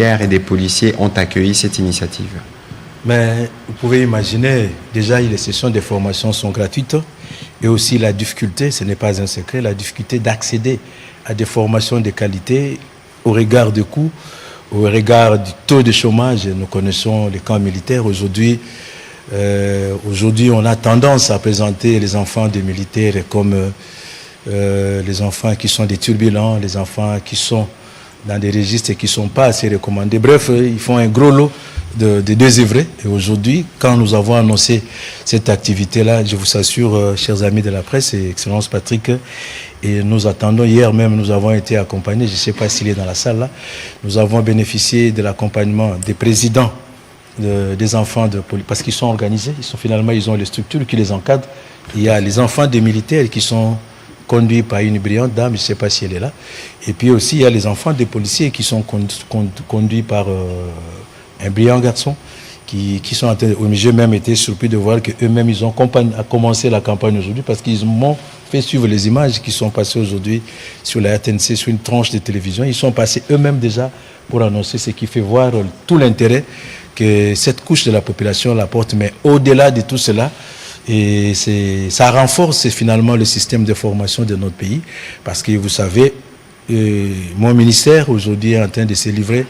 militaires et des policiers ont accueilli cette initiative? Mais vous pouvez imaginer, déjà les sessions de formation sont gratuites et aussi la difficulté, ce n'est pas un secret, la difficulté d'accéder à des formations de qualité au regard du coût, au regard du taux de chômage. Nous connaissons les camps militaires. Aujourd'hui, on a tendance à présenter les enfants des militaires comme les enfants qui sont des turbulents, les enfants qui sont dans des registres qui ne sont pas assez recommandés. Bref, ils font un gros lot de désœuvrés. Et aujourd'hui, quand nous avons annoncé cette activité-là, je vous assure, chers amis de la presse et Excellence Patrick, et nous attendons, hier même, nous avons été accompagnés, je ne sais pas s'il est dans la salle là, nous avons bénéficié de l'accompagnement des présidents des enfants de police, parce qu'ils sont organisés, ils ont les structures qui les encadrent. Il y a les enfants des militaires qui sont conduits par une brillante dame, je ne sais pas si elle est là. Et puis aussi, il y a les enfants des policiers qui sont conduits par un brillant garçon qui sont en train de... J'ai même été surpris de voir qu'eux-mêmes, ils ont commencé la campagne aujourd'hui parce qu'ils m'ont fait suivre les images qui sont passées aujourd'hui sur la RTNC, sur une tranche de télévision. Ils sont passés eux-mêmes déjà pour annoncer, ce qui fait voir tout l'intérêt que cette couche de la population apporte. Mais au-delà de tout cela, et ça renforce finalement le système de formation de notre pays parce que vous savez, mon ministère aujourd'hui est en train de se livrer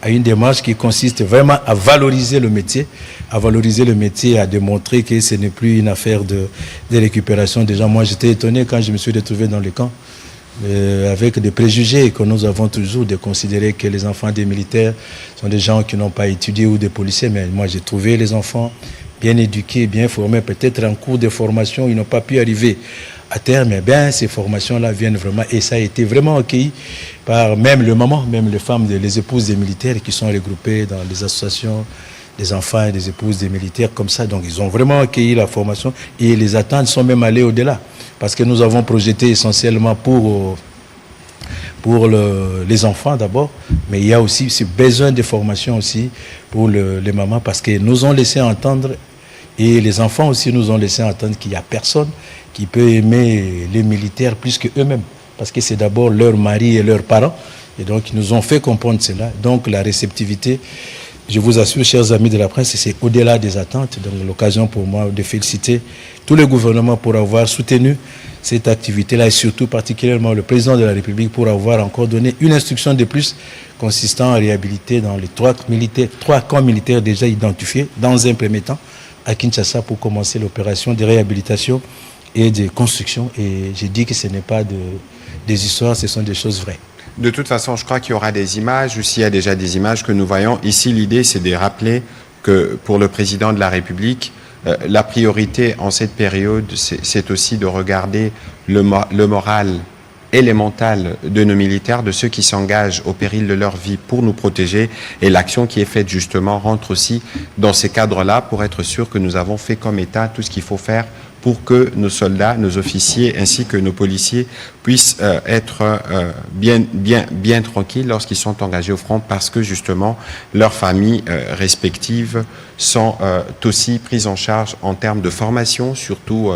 à une démarche qui consiste vraiment à valoriser le métier, à démontrer que ce n'est plus une affaire de récupération des gens. Moi, j'étais étonné quand je me suis retrouvé dans le camp avec des préjugés que nous avons toujours de considérer que les enfants des militaires sont des gens qui n'ont pas étudié ou des policiers. Mais moi, j'ai trouvé les enfants bien éduqués, bien formés, peut-être en cours de formation, ils n'ont pas pu arriver à terme, mais bien ces formations-là viennent vraiment, et ça a été vraiment accueilli par même le maman, même les femmes, les épouses des militaires qui sont regroupées dans les associations des enfants et des épouses des militaires comme ça. Donc ils ont vraiment accueilli la formation et les attentes sont même allées au-delà, parce que nous avons projeté essentiellement pour les enfants d'abord, mais il y a aussi ce besoin de formation aussi pour les mamans, parce qu'ils nous ont laissé entendre, et les enfants aussi nous ont laissé entendre qu'il n'y a personne qui peut aimer les militaires plus qu'eux-mêmes, parce que c'est d'abord leurs maris et leurs parents, et donc ils nous ont fait comprendre cela. Donc la réceptivité, je vous assure, chers amis de la presse, c'est au-delà des attentes. Donc l'occasion pour moi de féliciter tous les gouvernements pour avoir soutenu cette activité-là, et surtout particulièrement le président de la République pour avoir encore donné une instruction de plus consistant à réhabiliter dans les trois camps militaires déjà identifiés dans un premier temps à Kinshasa pour commencer l'opération de réhabilitation et de construction. Et j'ai dit que ce n'est pas des histoires, ce sont des choses vraies. De toute façon, je crois qu'il y aura des images, ou s'il y a déjà des images que nous voyons. Ici, l'idée, c'est de rappeler que pour le président de la République, la priorité en cette période, c'est aussi de regarder le moral et le mental de nos militaires, de ceux qui s'engagent au péril de leur vie pour nous protéger. Et l'action qui est faite, justement, rentre aussi dans ces cadres-là pour être sûr que nous avons fait comme État tout ce qu'il faut faire pour que nos soldats, nos officiers ainsi que nos policiers puissent être bien tranquilles lorsqu'ils sont engagés au front, parce que justement leurs familles respectives sont aussi prises en charge en termes de formation, surtout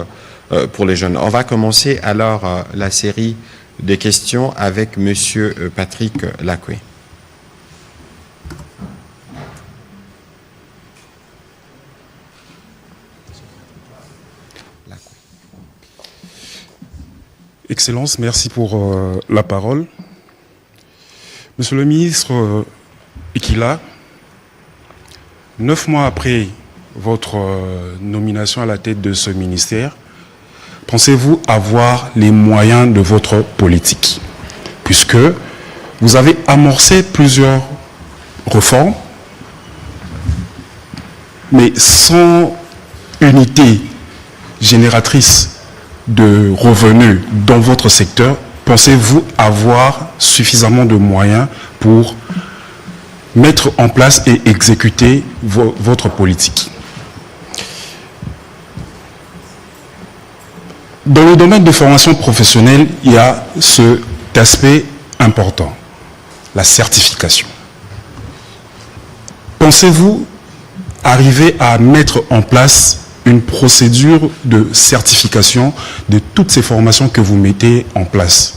pour les jeunes. On va commencer alors la série des questions avec Monsieur Patrick Lacoué. Excellence, merci pour la parole. Monsieur le ministre Ekila, 9 mois après votre nomination à la tête de ce ministère, pensez-vous avoir les moyens de votre politique? Puisque vous avez amorcé plusieurs réformes, mais sans unité génératrice de revenus dans votre secteur, pensez-vous avoir suffisamment de moyens pour mettre en place et exécuter votre politique? Dans le domaine de formation professionnelle, il y a cet aspect important, la certification. Pensez-vous arriver à mettre en place une procédure de certification de toutes ces formations que vous mettez en place?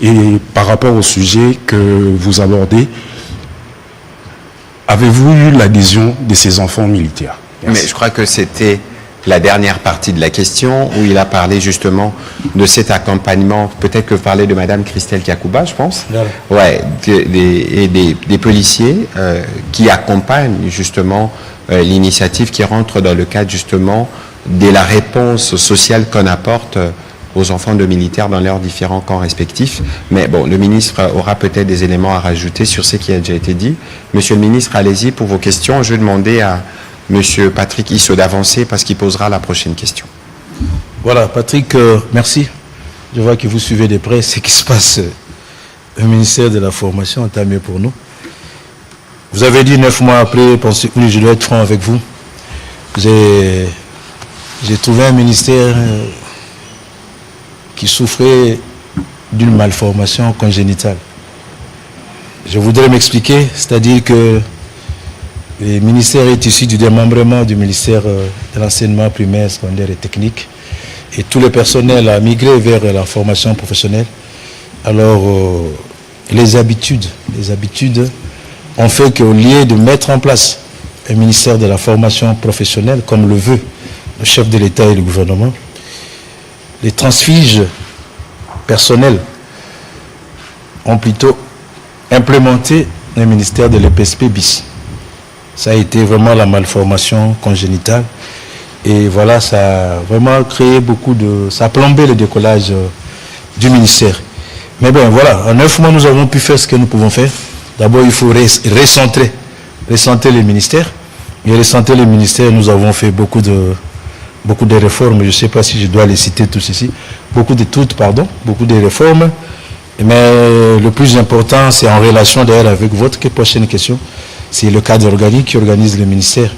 Et par rapport au sujet que vous abordez, avez-vous eu l'adhésion de ces enfants militaires? Mais je crois que c'était la dernière partie de la question où il a parlé justement de cet accompagnement. Peut-être que vous parlez de Madame Christelle Kakouba, je pense. Ouais, des policiers qui accompagnent justement l'initiative qui rentre dans le cadre justement de la réponse sociale qu'on apporte aux enfants de militaires dans leurs différents camps respectifs. Mais bon, le ministre aura peut-être des éléments à rajouter sur ce qui a déjà été dit. Monsieur le ministre, allez-y pour vos questions. Je vais demander à Monsieur Patrick Isso d'avancer parce qu'il posera la prochaine question. Voilà, Patrick, merci. Je vois que vous suivez de près ce qui se passe au ministère de la Formation, tant mieux pour nous. Vous avez dit 9 mois après, oui, je dois être franc avec vous. J'ai trouvé un ministère qui souffrait d'une malformation congénitale. Je voudrais m'expliquer, c'est-à-dire que le ministère est issu du démembrement du ministère de l'enseignement primaire, secondaire et technique. Et tout le personnel a migré vers la formation professionnelle. Alors, les habitudes ont fait qu'au lieu de mettre en place un ministère de la formation professionnelle, comme le veut le chef de l'État et le gouvernement, les transfiges personnels ont plutôt implémenté un ministère de l'EPSP bis. Ça a été vraiment la malformation congénitale. Et voilà, ça a vraiment créé ça a plombé le décollage du ministère. Mais bon, voilà, en 9 mois, nous avons pu faire ce que nous pouvons faire. D'abord, il faut recentrer les ministères. Et recentrer les ministères, nous avons fait beaucoup de réformes. Je ne sais pas si je dois les citer tous ici. Beaucoup de réformes. Mais le plus important, c'est en relation d'ailleurs avec votre prochaine question. C'est le cadre organique qui organise le ministère.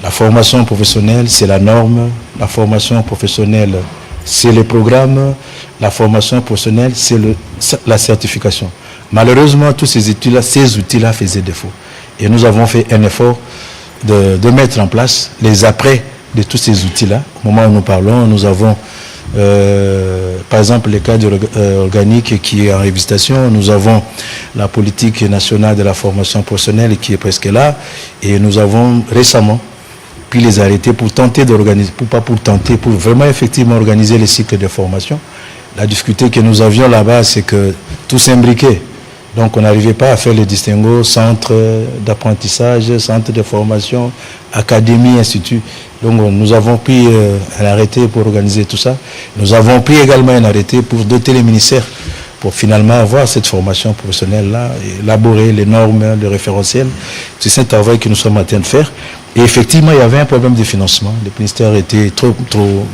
La formation professionnelle, c'est la norme. La formation professionnelle, c'est le programme. La formation professionnelle, c'est la certification. Malheureusement, tous ces outils-là faisaient défaut. Et nous avons fait un effort de mettre en place les apprêts de tous ces outils-là. Au moment où nous parlons, nous avons, par exemple, le cadre organique qui est en révisitation. Nous avons la politique nationale de la formation professionnelle qui est presque là. Et nous avons récemment pris les arrêtés pour tenter d'organiser, pour vraiment effectivement organiser les cycles de formation. La difficulté que nous avions là-bas, c'est que tout s'imbriquait. Donc on n'arrivait pas à faire le distinguo centre d'apprentissage, centre de formation, académie, institut. Donc nous avons pris un arrêté pour organiser tout ça. Nous avons pris également un arrêté pour doter les ministères pour finalement avoir cette formation professionnelle-là, élaborer les normes, les référentiels. C'est ce travail que nous sommes en train de faire. Et effectivement, il y avait un problème de financement. Le ministère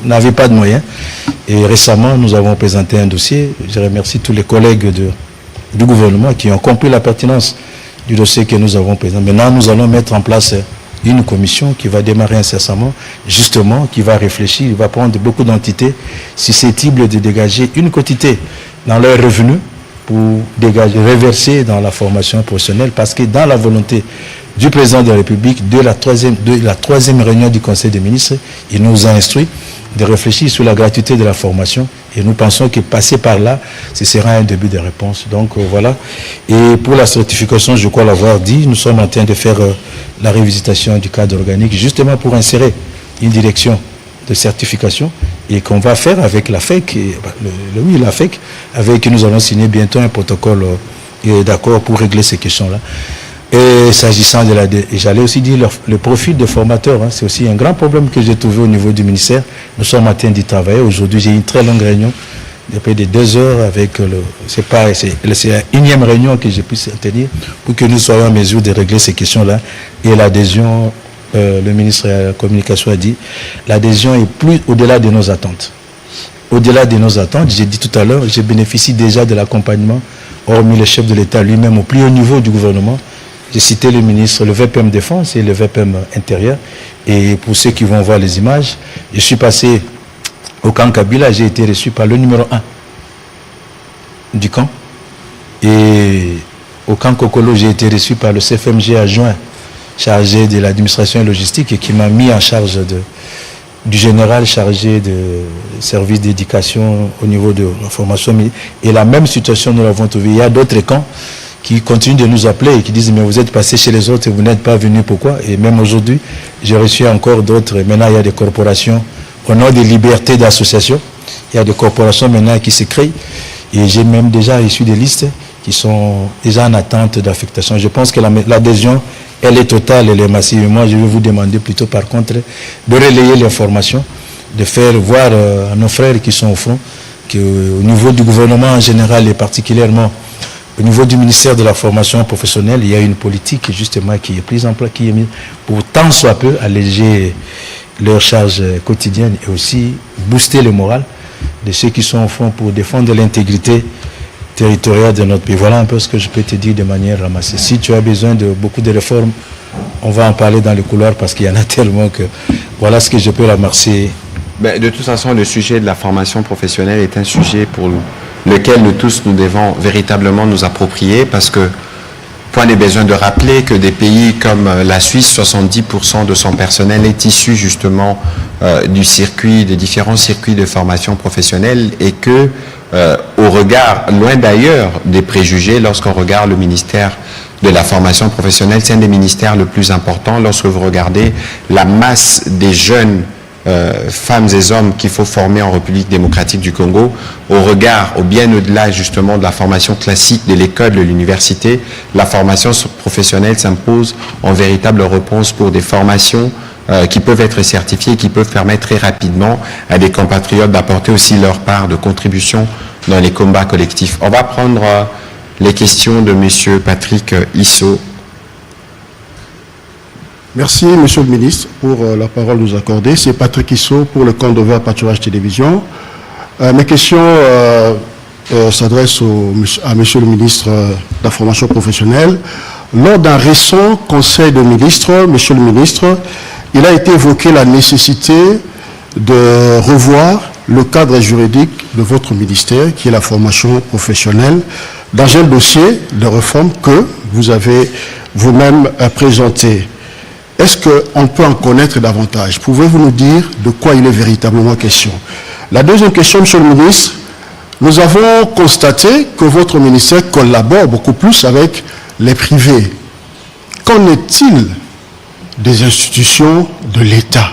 n'avait pas de moyens. Et récemment, nous avons présenté un dossier. Je remercie tous les collègues du gouvernement qui ont compris la pertinence du dossier que nous avons présenté. Maintenant, nous allons mettre en place une commission qui va démarrer incessamment, justement, qui va réfléchir, va prendre beaucoup d'entités susceptibles de dégager une quantité dans leurs revenus pour reverser dans la formation professionnelle, parce que dans la volonté du président de la République, de la troisième réunion du Conseil des ministres, il nous a instruit de réfléchir sur la gratuité de la formation, et nous pensons que passer par là, ce sera un début de réponse. Donc voilà. Et pour la certification, je crois l'avoir dit, nous sommes en train de faire la révisitation du cadre organique, justement pour insérer une direction de certification, et qu'on va faire avec la FEC, la FEC, avec qui nous allons signer bientôt un protocole d'accord pour régler ces questions-là. Et s'agissant de j'allais aussi dire le profil de formateur, c'est aussi un grand problème que j'ai trouvé au niveau du ministère. Nous sommes en train d'y travailler. Aujourd'hui, j'ai eu une très longue réunion, de près de 2 heures avec c'est la 1e réunion que j'ai pu tenir pour que nous soyons en mesure de régler ces questions-là. Et l'adhésion, le ministre de la Communication a dit, l'adhésion est plus au-delà de nos attentes. Au-delà de nos attentes, j'ai dit tout à l'heure, je bénéficie déjà de l'accompagnement, hormis le chef de l'État lui-même au plus haut niveau du gouvernement. J'ai cité le ministre, le VPM Défense et le VPM Intérieur. Et pour ceux qui vont voir les images, je suis passé au camp Kabila, j'ai été reçu par le numéro 1 du camp. Et au camp Kokolo, j'ai été reçu par le CFMG adjoint chargé de l'administration et logistique et qui m'a mis en charge du général chargé de service d'éducation au niveau de la formation. Et la même situation, nous l'avons trouvée. Il y a d'autres camps qui continuent de nous appeler et qui disent mais vous êtes passé chez les autres et vous n'êtes pas venu, pourquoi? Et même aujourd'hui, j'ai reçu encore d'autres. Maintenant, il y a des corporations au nom des libertés d'association. Il y a des corporations maintenant qui se créent. Et j'ai même déjà reçu des listes qui sont déjà en attente d'affectation. Je pense que l'adhésion, elle est totale, elle est massive. Et moi, je vais vous demander plutôt, par contre, de relayer l'information, de faire voir à nos frères qui sont au front qu'au niveau du gouvernement en général et particulièrement au niveau du ministère de la formation professionnelle, il y a une politique justement qui est prise en place, qui est mise pour tant soit peu alléger leurs charges quotidiennes et aussi booster le moral de ceux qui sont au front pour défendre l'intégrité territoriale de notre pays. Voilà un peu ce que je peux te dire de manière ramassée. Si tu as besoin de beaucoup de réformes, on va en parler dans les couloirs parce qu'il y en a tellement que voilà ce que je peux ramasser. De toute façon, le sujet de la formation professionnelle est un sujet pour lequel nous tous, nous devons véritablement nous approprier parce que, point n'est besoin de rappeler que des pays comme la Suisse, 70% de son personnel est issu justement du circuit, des différents circuits de formation professionnelle et que, au regard, loin d'ailleurs des préjugés, lorsqu'on regarde le ministère de la formation professionnelle, c'est un des ministères le plus importants lorsque vous regardez la masse des jeunes femmes et hommes qu'il faut former en République démocratique du Congo, au regard, au bien au-delà justement de la formation classique de l'école, de l'université, la formation professionnelle s'impose en véritable réponse pour des formations qui peuvent être certifiées, qui peuvent permettre très rapidement à des compatriotes d'apporter aussi leur part de contribution dans les combats collectifs. On va prendre les questions de M. Patrick Issot. Merci, Monsieur le Ministre, pour la parole nous accordée. C'est Patrick Issot pour le compte d'Over Pâturage Télévision. Mes questions s'adressent à Monsieur le Ministre de la Formation professionnelle. Lors d'un récent Conseil de ministres, Monsieur le Ministre, il a été évoqué la nécessité de revoir le cadre juridique de votre ministère, qui est la formation professionnelle, dans un dossier de réforme que vous avez vous-même présenté. Est-ce qu'on peut en connaître davantage? Pouvez-vous nous dire de quoi il est véritablement question? La deuxième question, Monsieur le Ministre, nous avons constaté que votre ministère collabore beaucoup plus avec les privés. Qu'en est-il des institutions de l'État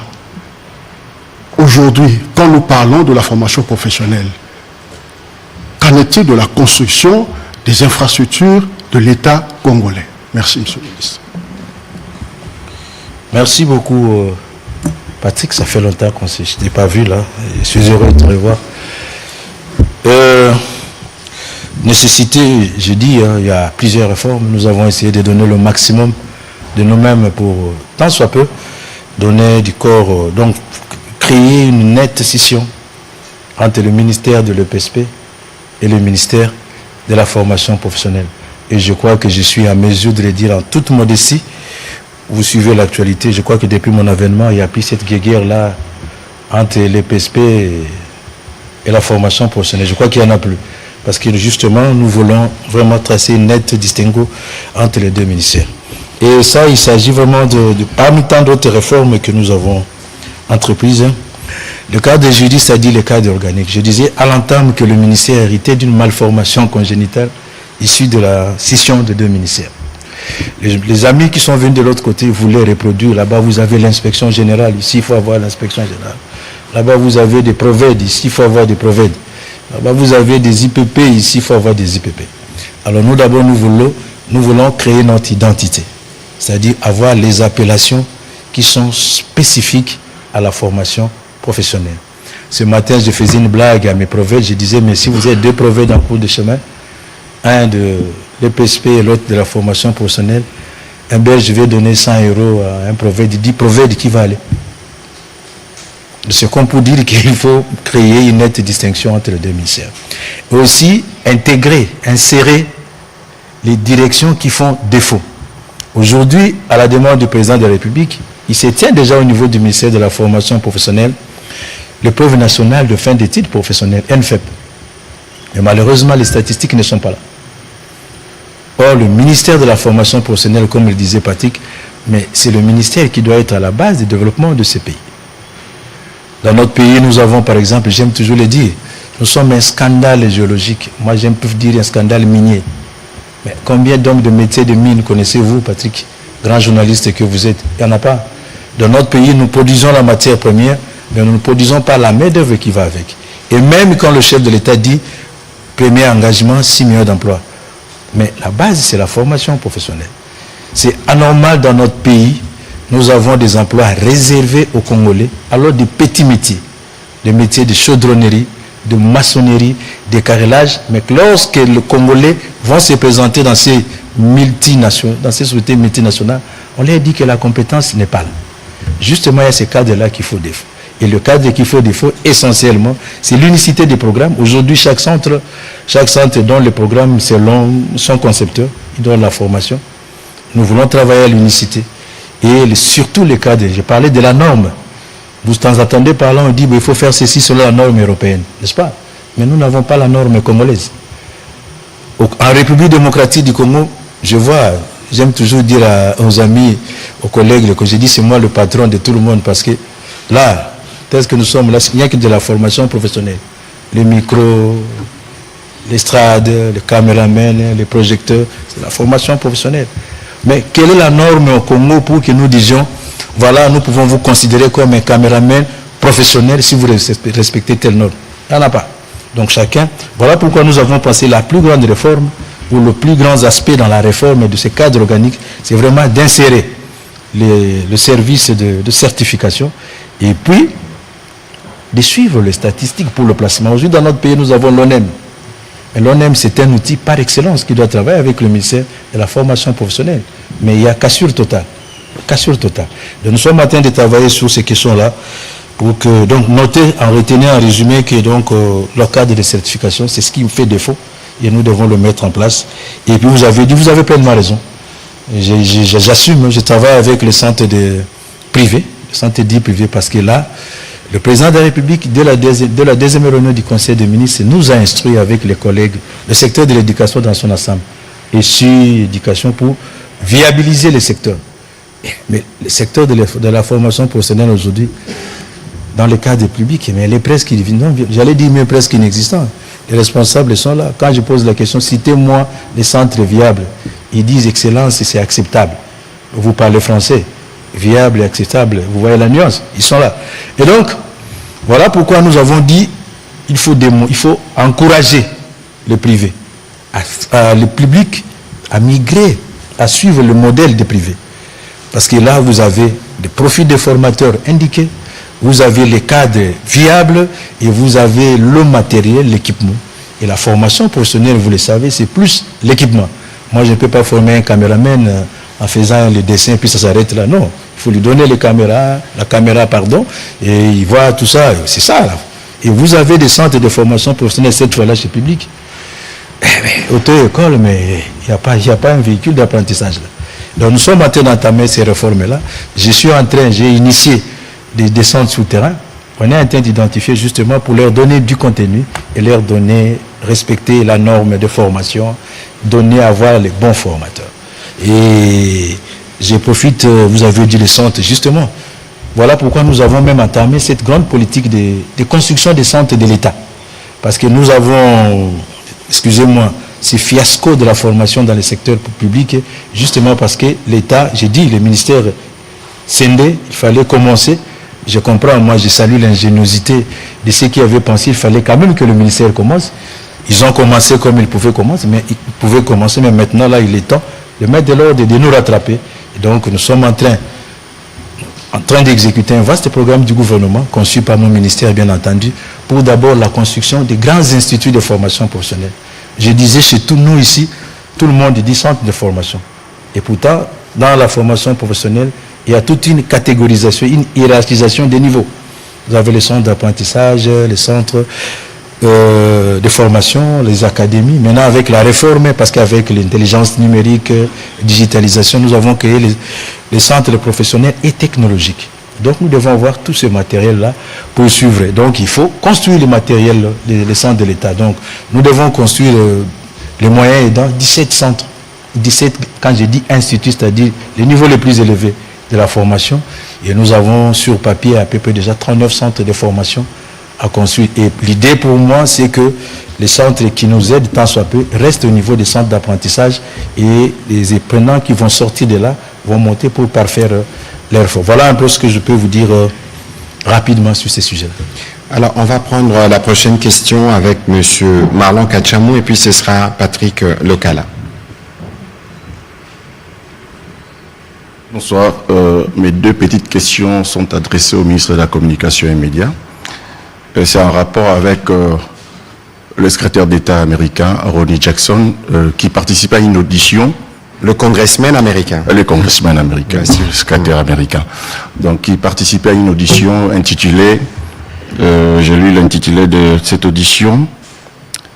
aujourd'hui, quand nous parlons de la formation professionnelle? Qu'en est-il de la construction des infrastructures de l'État congolais? Merci, Monsieur le Ministre. Merci beaucoup, Patrick. Ça fait longtemps qu'on ne s'est pas vu là. Je suis heureux de te revoir. Nécessité, je dis, il y a plusieurs réformes. Nous avons essayé de donner le maximum de nous-mêmes pour, tant soit peu, donner du corps, donc créer une nette scission entre le ministère de l'EPSP et le ministère de la formation professionnelle. Et je crois que je suis en mesure de le dire en toute modestie. Vous suivez l'actualité, je crois que depuis mon avènement, il n'y a plus cette guerre-là entre les PSP et la formation professionnelle. Je crois qu'il n'y en a plus. Parce que justement, nous voulons vraiment tracer une nette distinguo entre les deux ministères. Et ça, il s'agit vraiment parmi tant d'autres réformes que nous avons entreprises. Le cadre juridique, ça dit le cadre organique. Je disais à l'entame que le ministère héritait d'une malformation congénitale issue de la scission de deux ministères. Les amis qui sont venus de l'autre côté voulaient reproduire. Là-bas, vous avez l'inspection générale. Ici, il faut avoir l'inspection générale. Là-bas, vous avez des provèdes. Ici, il faut avoir des provèdes. Là-bas, vous avez des IPP. Ici, il faut avoir des IPP. Alors, nous, d'abord, nous voulons créer notre identité. C'est-à-dire avoir les appellations qui sont spécifiques à la formation professionnelle. Ce matin, je faisais une blague à mes provèdes. Je disais, mais si vous êtes deux provèdes en cours de chemin, un de l'EPSP et l'autre de la formation professionnelle, je vais donner 100 € à un provède, 10 provèdes qui va aller. C'est comme pour dire qu'il faut créer une nette distinction entre les deux ministères. Et aussi insérer les directions qui font défaut. Aujourd'hui, à la demande du président de la République, il se tient déjà au niveau du ministère de la formation professionnelle l'épreuve nationale de fin d'études professionnelles, NFEP. Mais malheureusement, les statistiques ne sont pas là. Or, le ministère de la formation professionnelle, comme le disait Patrick, mais c'est le ministère qui doit être à la base du développement de ces pays. Dans notre pays, nous avons, par exemple, j'aime toujours le dire, nous sommes un scandale géologique. Moi, j'aime plus dire un scandale minier. Mais combien donc de métiers de mine connaissez-vous, Patrick, grand journaliste que vous êtes? Il n'y en a pas. Dans notre pays, nous produisons la matière première, mais nous ne produisons pas la main-d'œuvre qui va avec. Et même quand le chef de l'État dit premier engagement, 6 millions d'emplois. Mais la base, c'est la formation professionnelle. C'est anormal dans notre pays, nous avons des emplois réservés aux Congolais, alors des petits métiers, des métiers de chaudronnerie, de maçonnerie, de carrelage, mais que lorsque les Congolais vont se présenter dans ces multinationales, dans ces sociétés multinationales, on leur dit que la compétence n'est pas là. Justement, il y a ces cadres-là qu'il faut défaut. Et le cadre qu'il faut défaut, essentiellement, c'est l'unicité des programmes. Aujourd'hui, chaque centre donne le programme selon son concepteur, il donne la formation. Nous voulons travailler à l'unicité. Et surtout les cadres, j'ai parlé de la norme. Vous en entendez parler, on dit qu'il faut faire ceci selon la norme européenne, n'est-ce pas? Mais nous n'avons pas la norme congolaise. En République démocratique du Congo, je vois, j'aime toujours dire aux amis, aux collègues, que j'ai dit c'est moi le patron de tout le monde, parce que là, tel que nous sommes là, il n'y a que de la formation professionnelle. Les micros, l'estrade, les caméramens, les projecteurs, c'est la formation professionnelle. Mais quelle est la norme au Congo pour que nous disions, voilà, nous pouvons vous considérer comme un caméraman professionnel si vous respectez telle norme? Il n'y en a pas. Donc chacun, voilà pourquoi nous avons pensé la plus grande réforme, ou le plus grand aspect dans la réforme de ce cadre organique, c'est vraiment d'insérer le service de certification et puis de suivre les statistiques pour le placement. Aujourd'hui, dans notre pays, nous avons l'ONEM. Et l'ONEM, c'est un outil par excellence qui doit travailler avec le ministère de la formation professionnelle. Mais il y a cassure totale. Cassure totale. Donc, nous sommes en train de travailler sur ces questions-là pour que, donc, noter, en retenant, en résumé, que donc, le cadre de certification, c'est ce qui fait défaut et nous devons le mettre en place. Et puis, vous avez pleinement raison. J'assume, je travaille avec les centres privés, les centres dits privés, parce que là, le président de la République, de la deuxième réunion du Conseil des ministres, nous a instruit avec les collègues, le secteur de l'éducation dans son ensemble, et sur l'éducation pour viabiliser le secteur. Mais le secteur de la formation professionnelle aujourd'hui, dans le cadre public, mais elle est presque, j'allais dire même presque inexistante. Les responsables sont là. Quand je pose la question, citez-moi les centres viables. Ils disent excellence et c'est acceptable. Vous parlez français. Viable et acceptable. Vous voyez la nuance. Ils sont là. Et donc, voilà pourquoi nous avons dit il faut encourager le privé, le public à migrer, à suivre le modèle des privés. Parce que là, vous avez des profils des formateurs indiqués, vous avez les cadres viables et vous avez le matériel, l'équipement. Et la formation professionnelle, vous le savez, c'est plus l'équipement. Moi, je ne peux pas former un caméraman en faisant le dessin, puis ça s'arrête là. Non, il faut lui donner la caméra, et il voit tout ça. C'est ça, là. Et vous avez des centres de formation professionnelle, cette fois-là, chez Public. Auto-école, mais il n'y a pas un véhicule d'apprentissage là. Donc nous sommes en train d'entamer ces réformes-là. J'ai initié des descentes souterraines. On est en train d'identifier justement pour leur donner du contenu et leur donner, respecter la norme de formation, avoir les bons formateurs. Et je profite, vous avez dit les centres, justement. Voilà pourquoi nous avons même entamé cette grande politique de construction des centres de l'État. Parce que nous avons, excusez-moi, ces fiascos de la formation dans le secteur public, justement parce que l'État, j'ai dit, le ministère scindé, il fallait commencer. Je comprends, moi je salue l'ingéniosité de ceux qui avaient pensé qu'il fallait quand même que le ministère commence. Ils ont commencé comme ils pouvaient commencer, mais maintenant là il est temps de mettre de l'ordre et de nous rattraper. Et donc nous sommes en train d'exécuter un vaste programme du gouvernement, conçu par mon ministère bien entendu, pour d'abord la construction des grands instituts de formation professionnelle. Je disais chez tous nous ici, tout le monde dit centre de formation. Et pourtant, dans la formation professionnelle, il y a toute une catégorisation, une hiérarchisation des niveaux. Vous avez les centres d'apprentissage, les centres de formation, les académies. Maintenant, avec la réforme, parce qu'avec l'intelligence numérique, digitalisation, nous avons créé les centres professionnels et technologiques. Donc, nous devons avoir tout ce matériel-là pour suivre. Donc, il faut construire le matériel, les centres de l'État. Donc, nous devons construire les moyens dans 17 centres. 17, quand je dis instituts, c'est-à-dire les niveaux les plus élevés de la formation. Et nous avons sur papier à peu près déjà 39 centres de formation à construire. Et l'idée pour moi, c'est que les centres qui nous aident tant soit peu restent au niveau des centres d'apprentissage et les apprenants qui vont sortir de là vont monter pour parfaire leur effort. Voilà un peu ce que je peux vous dire rapidement sur ces sujets-là. Alors, on va prendre la prochaine question avec M. Marlon Kachamou et puis ce sera Patrick Lokala. Bonsoir. Mes deux petites questions sont adressées au ministre de la Communication et des Médias. C'est en rapport avec le secrétaire d'État américain, Ronny Jackson, qui participait à une audition. Le congressman américain. Le congressman américain, le secrétaire américain. Donc, il participait à une audition intitulée, j'ai lu l'intitulé de cette audition,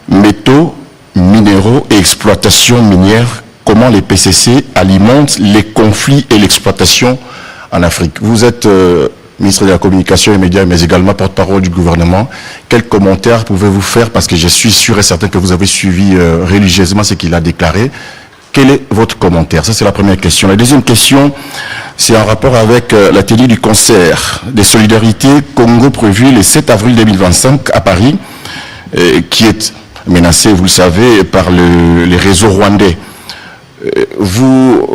Métaux, minéraux et exploitation minière, comment les PCC alimentent les conflits et l'exploitation en Afrique. Vous êtes ministre de la Communication et des Médias, mais également porte-parole du gouvernement. Quels commentaires pouvez-vous faire? Parce que je suis sûr et certain que vous avez suivi religieusement ce qu'il a déclaré. Quel est votre commentaire? Ça, c'est la première question. La deuxième question, c'est en rapport avec l'atelier du concert des solidarités Congo prévu le 7 avril 2025 à Paris, qui est menacé, vous le savez, par les réseaux rwandais. Vous,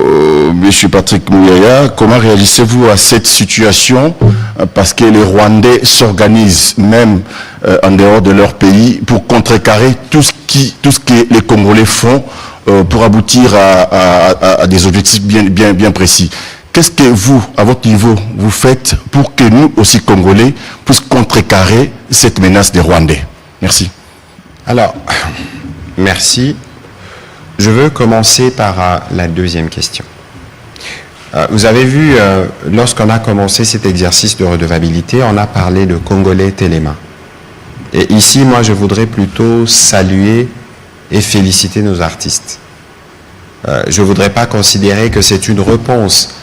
M. Patrick Mouyaya, comment réagissez-vous à cette situation? Parce que les Rwandais s'organisent même en dehors de leur pays pour contrecarrer tout ce que les Congolais font pour aboutir à des objectifs bien précis. Qu'est-ce que vous, à votre niveau, vous faites pour que nous, aussi Congolais, puissions contrecarrer cette menace des Rwandais? Merci. Alors, merci. Je veux commencer par la deuxième question. Vous avez vu, lorsqu'on a commencé cet exercice de redevabilité, on a parlé de Congolais Téléma. Et ici, moi, je voudrais plutôt saluer et féliciter nos artistes. Je ne voudrais pas considérer que c'est une réponse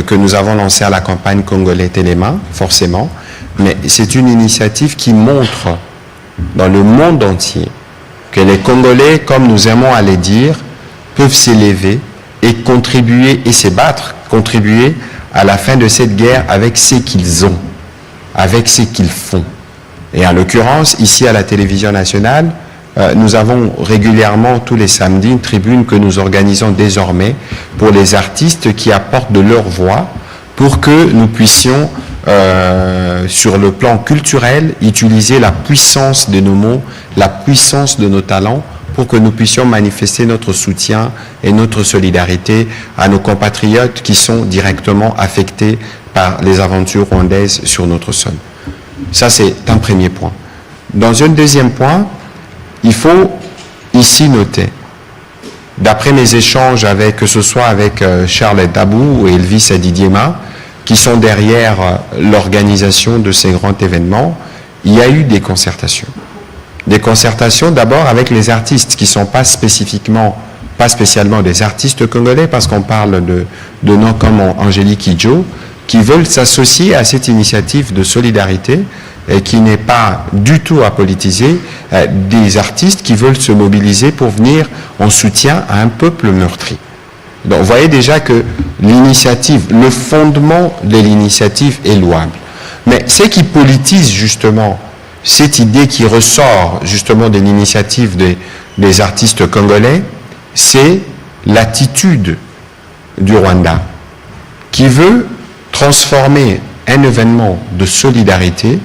que nous avons lancée à la campagne Congolais Téléma, forcément, mais c'est une initiative qui montre dans le monde entier que les Congolais, comme nous aimons à les dire, peuvent s'élever et contribuer et se battre, contribuer à la fin de cette guerre avec ce qu'ils ont, avec ce qu'ils font. Et en l'occurrence, ici à la télévision nationale, nous avons régulièrement tous les samedis une tribune que nous organisons désormais pour les artistes qui apportent de leur voix pour que nous puissions, sur le plan culturel, utiliser la puissance de nos mots, la puissance de nos talents pour que nous puissions manifester notre soutien et notre solidarité à nos compatriotes qui sont directement affectés par les aventures rwandaises sur notre sol. Ça, c'est un premier point. Dans un deuxième point, il faut ici noter, d'après mes échanges avec, que ce soit avec Charles Dabou ou Elvis Adidiema, qui sont derrière l'organisation de ces grands événements, il y a eu des concertations. Des concertations d'abord avec les artistes qui ne sont pas spécialement des artistes congolais, parce qu'on parle de noms comme Angélique Kidjo, qui veulent s'associer à cette initiative de solidarité et qui n'est pas du tout à politiser, des artistes qui veulent se mobiliser pour venir en soutien à un peuple meurtri. Donc vous voyez déjà que l'initiative, le fondement de l'initiative est louable. Mais ce qui politise justement cette idée qui ressort justement de l'initiative des artistes congolais, c'est l'attitude du Rwanda qui veut transformer un événement de solidarité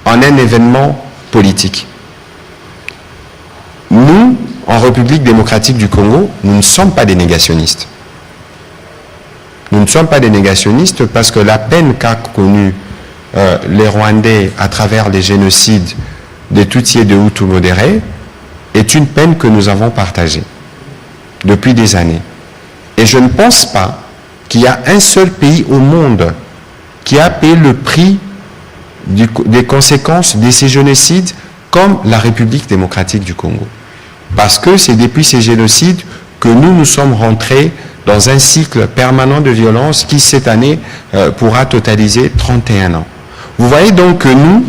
en un événement politique. Nous, en République démocratique du Congo, nous ne sommes pas des négationnistes. Nous ne sommes pas des négationnistes parce que la peine qu'a connue les Rwandais à travers les génocides des Tutsis et des Hutus modérés est une peine que nous avons partagée depuis des années. Et je ne pense pas qu'il y a un seul pays au monde qui a payé le prix des conséquences de ces génocides comme la République démocratique du Congo. Parce que c'est depuis ces génocides que nous sommes rentrés dans un cycle permanent de violence qui, cette année, pourra totaliser 31 ans. Vous voyez donc que nous,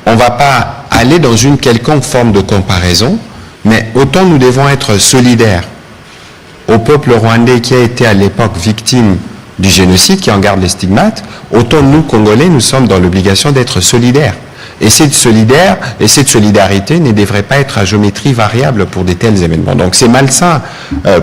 on ne va pas aller dans une quelconque forme de comparaison, mais autant nous devons être solidaires au peuple rwandais qui a été à l'époque victime du génocide qui en garde les stigmates, autant nous, Congolais, nous sommes dans l'obligation d'être solidaires. Et cette solidarité ne devrait pas être à géométrie variable pour de tels événements. Donc c'est malsain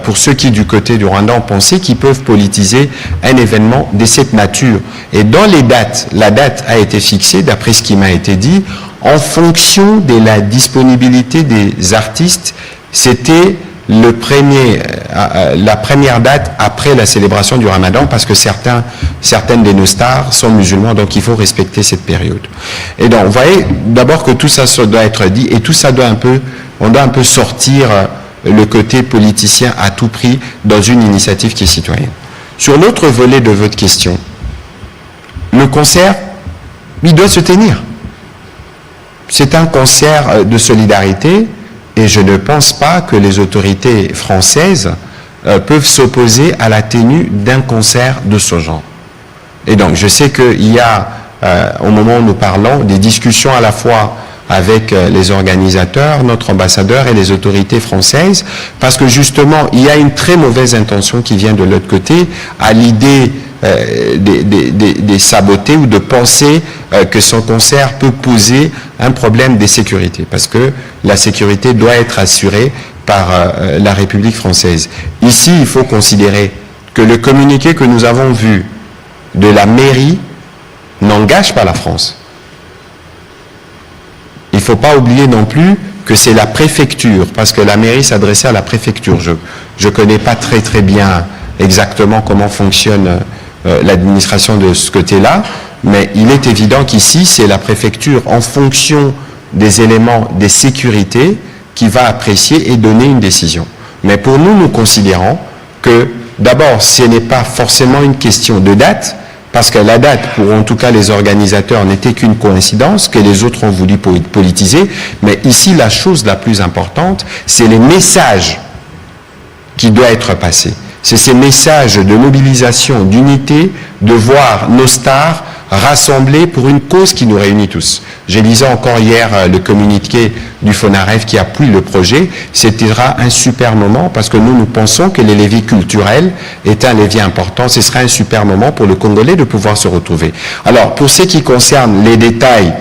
pour ceux qui, du côté du Rwanda, ont pensé qu'ils peuvent politiser un événement de cette nature. Et dans les dates, la date a été fixée, d'après ce qui m'a été dit, en fonction de la disponibilité des artistes. C'était la première date après la célébration du Ramadan, parce que certaines de nos stars sont musulmans, donc il faut respecter cette période. Et donc, vous voyez, d'abord que tout ça doit être dit, et tout ça on doit un peu sortir le côté politicien à tout prix dans une initiative qui est citoyenne. Sur l'autre volet de votre question, le concert, il doit se tenir. C'est un concert de solidarité. Et je ne pense pas que les autorités françaises peuvent s'opposer à la tenue d'un concert de ce genre. Et donc, je sais qu'il y a, au moment où nous parlons, des discussions à la fois avec les organisateurs, notre ambassadeur et les autorités françaises, parce que justement, il y a une très mauvaise intention qui vient de l'autre côté, à l'idée de saboter ou de penser que son concert peut poser un problème de sécurité, parce que la sécurité doit être assurée par la République française. Ici, il faut considérer que le communiqué que nous avons vu de la mairie n'engage pas la France. Il ne faut pas oublier non plus que c'est la préfecture, parce que la mairie s'adressait à la préfecture. Je ne connais pas très bien exactement comment fonctionne l'administration de ce côté-là, mais il est évident qu'ici, c'est la préfecture, en fonction des éléments de sécurité, qui va apprécier et donner une décision. Mais pour nous, nous considérons que, d'abord, ce n'est pas forcément une question de date, parce que la date, pour en tout cas les organisateurs, n'était qu'une coïncidence, que les autres ont voulu politiser, mais ici, la chose la plus importante, c'est les messages qui doivent être passés. C'est ces messages de mobilisation, d'unité, de voir nos stars rassemblés pour une cause qui nous réunit tous. J'ai lisé encore hier le communiqué du FONAREF qui appuie le projet. C'était un super moment parce que nous pensons que le levier culturel est un levier important. Ce sera un super moment pour le Congolais de pouvoir se retrouver. Alors, pour ce qui concerne les détails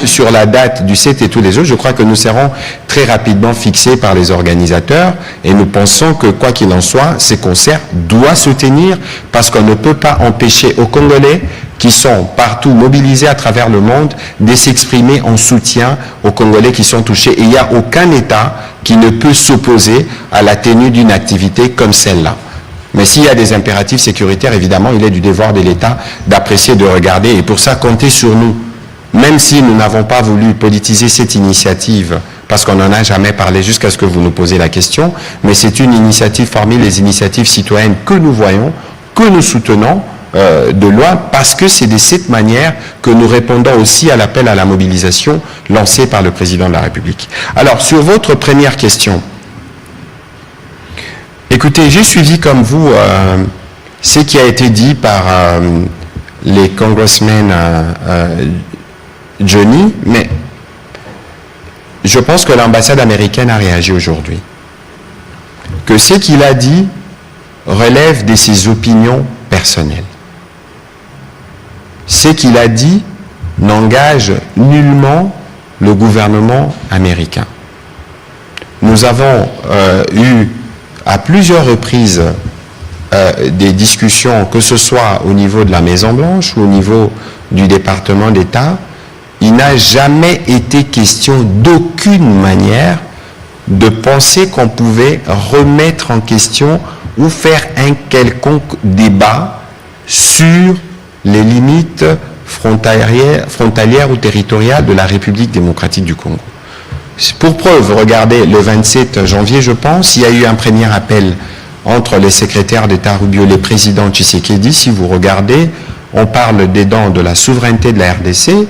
sur la date du 7 et tous les autres, je crois que nous serons très rapidement fixés par les organisateurs et nous pensons que, quoi qu'il en soit, ces concerts doivent se tenir parce qu'on ne peut pas empêcher aux Congolais qui sont partout mobilisés à travers le monde de s'exprimer en soutien aux Congolais qui sont touchés. Et il n'y a aucun État qui ne peut s'opposer à la tenue d'une activité comme celle-là. Mais s'il y a des impératifs sécuritaires, évidemment, il est du devoir de l'État d'apprécier, de regarder. Et pour ça, comptez sur nous. Même si nous n'avons pas voulu politiser cette initiative, parce qu'on n'en a jamais parlé jusqu'à ce que vous nous posiez la question, mais c'est une initiative parmi les initiatives citoyennes que nous voyons, que nous soutenons de loin, parce que c'est de cette manière que nous répondons aussi à l'appel à la mobilisation lancé par le président de la République. Alors, sur votre première question, écoutez, j'ai suivi comme vous ce qui a été dit par les congressmen Johnny, mais je pense que l'ambassade américaine a réagi aujourd'hui. Que ce qu'il a dit relève de ses opinions personnelles. Ce qu'il a dit n'engage nullement le gouvernement américain. Nous avons eu à plusieurs reprises des discussions, que ce soit au niveau de la Maison-Blanche ou au niveau du département d'État. Il n'a jamais été question d'aucune manière de penser qu'on pouvait remettre en question ou faire un quelconque débat sur les limites frontalières ou territoriales de la République démocratique du Congo. Pour preuve, regardez, le 27 janvier, je pense, il y a eu un premier appel entre les secrétaires d'État Rubio et le président Tshisekedi. Si vous regardez, on parle dedans de la souveraineté de la RDC.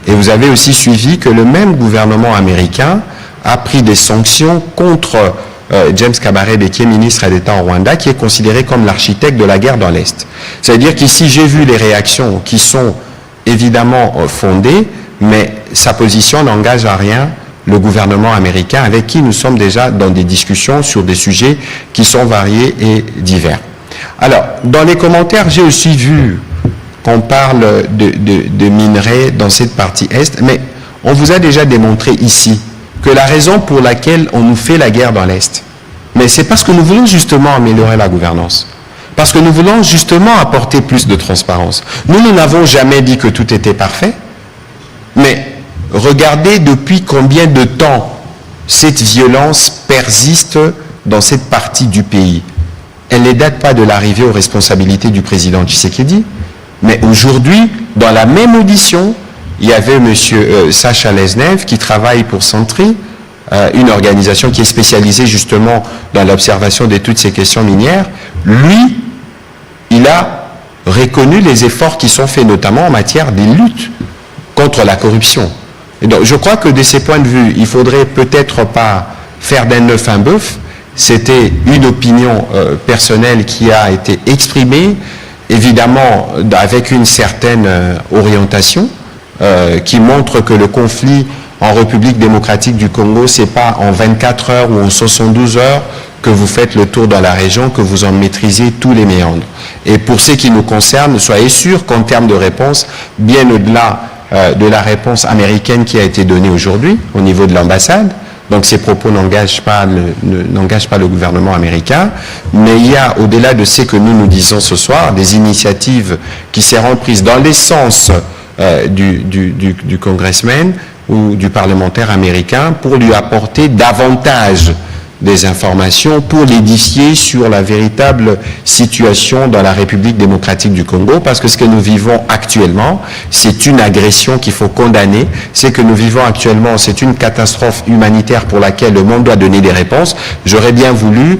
Et vous avez aussi suivi que le même gouvernement américain a pris des sanctions contre James Kabarebe, qui est ministre d'État au Rwanda, qui est considéré comme l'architecte de la guerre dans l'Est. C'est-à-dire qu'ici, j'ai vu les réactions qui sont évidemment fondées, mais sa position n'engage à rien le gouvernement américain, avec qui nous sommes déjà dans des discussions sur des sujets qui sont variés et divers. Alors, dans les commentaires, j'ai aussi vu qu'on parle de minerais dans cette partie Est, mais on vous a déjà démontré ici que la raison pour laquelle on nous fait la guerre dans l'Est, mais c'est parce que nous voulons justement améliorer la gouvernance. Parce que nous voulons justement apporter plus de transparence. Nous n'avons jamais dit que tout était parfait, mais regardez depuis combien de temps cette violence persiste dans cette partie du pays. Elle ne date pas de l'arrivée aux responsabilités du président Tshisekedi, mais aujourd'hui, dans la même audition, il y avait M. Sacha Lesnev qui travaille pour Sentry, une organisation qui est spécialisée justement dans l'observation de toutes ces questions minières. Lui, il a reconnu les efforts qui sont faits notamment en matière de lutte contre la corruption. Et donc, je crois que de ces points de vue, il ne faudrait peut-être pas faire d'un œuf un bœuf. C'était une opinion personnelle qui a été exprimée, évidemment avec une certaine orientation, qui montre que le conflit en République démocratique du Congo, ce n'est pas en 24 heures ou en 72 heures que vous faites le tour dans la région, que vous en maîtrisez tous les méandres. Et pour ce qui nous concerne, soyez sûrs qu'en termes de réponse, bien au-delà de la réponse américaine qui a été donnée aujourd'hui au niveau de l'ambassade, donc ces propos n'engagent pas le gouvernement américain, mais il y a, au-delà de ce que nous disons ce soir, des initiatives qui seront prises dans l'essence du congressman ou du parlementaire américain pour lui apporter davantage des informations, pour l'édifier sur la véritable situation dans la République démocratique du Congo, parce que ce que nous vivons actuellement, c'est une agression qu'il faut condamner. Ce que nous vivons actuellement, c'est une catastrophe humanitaire pour laquelle le monde doit donner des réponses. J'aurais bien voulu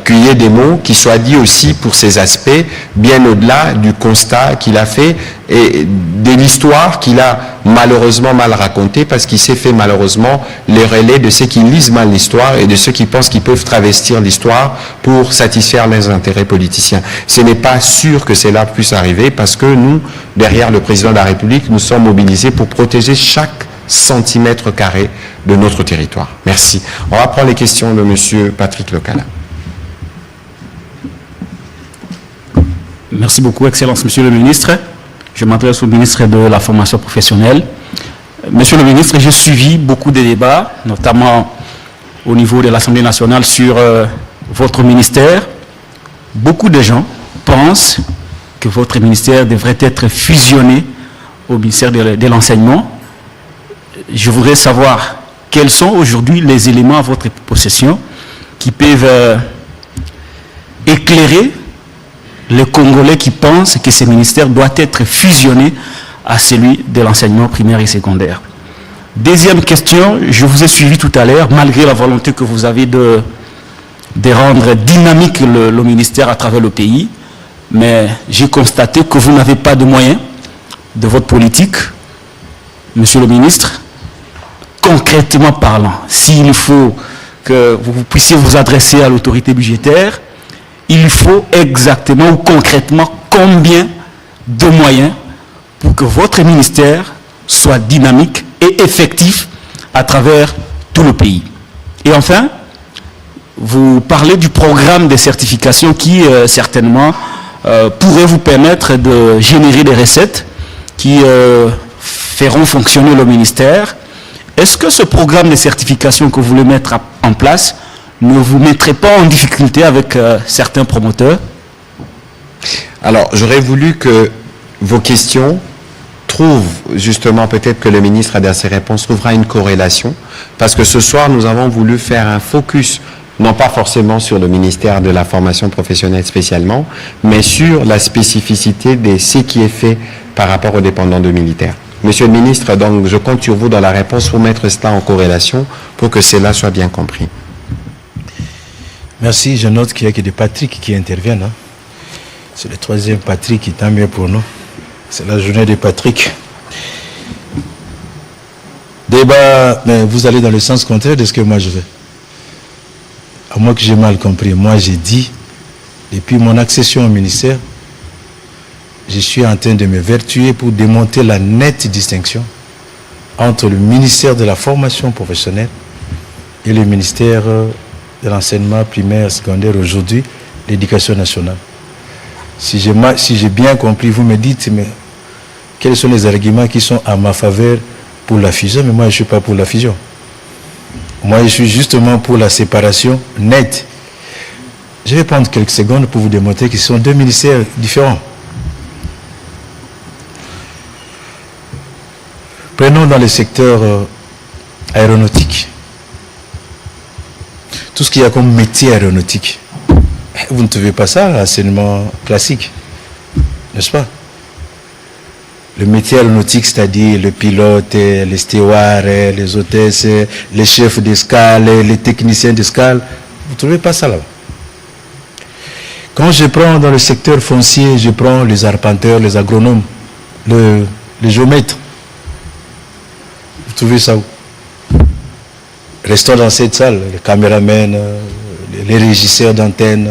qu'il y ait des mots qui soient dits aussi pour ces aspects, bien au-delà du constat qu'il a fait et de l'histoire qu'il a malheureusement mal racontée, parce qu'il s'est fait malheureusement les relais de ceux qui lisent mal l'histoire et de ceux qui pensent qu'ils peuvent travestir l'histoire pour satisfaire leurs intérêts politiciens. Ce n'est pas sûr que cela puisse arriver, parce que nous, derrière le président de la République, nous sommes mobilisés pour protéger chaque centimètre carré de notre territoire. Merci. On va prendre les questions de M. Patrick Lokala. Merci beaucoup, Excellence, Monsieur le Ministre. Je m'adresse au ministre de la Formation professionnelle. Monsieur le ministre, j'ai suivi beaucoup de débats, notamment au niveau de l'Assemblée nationale sur votre ministère. Beaucoup de gens pensent que votre ministère devrait être fusionné au ministère de l'Enseignement. Je voudrais savoir quels sont aujourd'hui les éléments à votre possession qui peuvent éclairer les Congolais qui pensent que ce ministère doit être fusionné à celui de l'enseignement primaire et secondaire. Deuxième question, je vous ai suivi tout à l'heure, malgré la volonté que vous avez de rendre dynamique le ministère à travers le pays, mais j'ai constaté que vous n'avez pas de moyens de votre politique. Monsieur le ministre, concrètement parlant, s'il faut que vous puissiez vous adresser à l'autorité budgétaire, il faut exactement ou concrètement combien de moyens pour que votre ministère soit dynamique et effectif à travers tout le pays. Et enfin, vous parlez du programme de certification qui certainement pourrait vous permettre de générer des recettes qui feront fonctionner le ministère. Est-ce que ce programme de certification que vous voulez mettre en place ne vous mettrait pas en difficulté avec certains promoteurs? Alors, j'aurais voulu que vos questions trouvent, justement, peut-être que le ministre, dans ses réponses, trouvera une corrélation, parce que ce soir, nous avons voulu faire un focus, non pas forcément sur le ministère de la formation professionnelle spécialement, mais sur la spécificité de ce qui est fait par rapport aux dépendants de militaires. Monsieur le ministre, donc, je compte sur vous dans la réponse pour mettre cela en corrélation, pour que cela soit bien compris. Merci, je note qu'il n'y a que des Patrick qui interviennent. Hein. C'est le troisième Patrick qui tant mieux pour nous. C'est la journée des Patrick. Débat, mais vous allez dans le sens contraire de ce que moi je veux. À moi que j'ai mal compris. Moi j'ai dit, depuis mon accession au ministère, je suis en train de me vertuer pour démonter la nette distinction entre le ministère de la formation professionnelle et le ministère de l'enseignement primaire, secondaire, aujourd'hui, l'éducation nationale. Si j'ai bien compris, vous me dites, mais quels sont les arguments qui sont à ma faveur pour la fusion? Mais moi, je ne suis pas pour la fusion. Moi, je suis justement pour la séparation nette. Je vais prendre quelques secondes pour vous démontrer que ce sont deux ministères différents. Prenons dans le secteur aéronautique. Tout ce qu'il y a comme métier aéronautique. Vous ne trouvez pas ça, l'enseignement classique, n'est-ce pas? Le métier aéronautique, c'est-à-dire le pilote, les stewards, les hôtesses, les chefs d'escale, les techniciens d'escale, vous ne trouvez pas ça là-bas. Quand je prends dans le secteur foncier, je prends les arpenteurs, les agronomes, les géomètres. Vous trouvez ça où? Restons dans cette salle, les caméramens, les régisseurs d'antenne,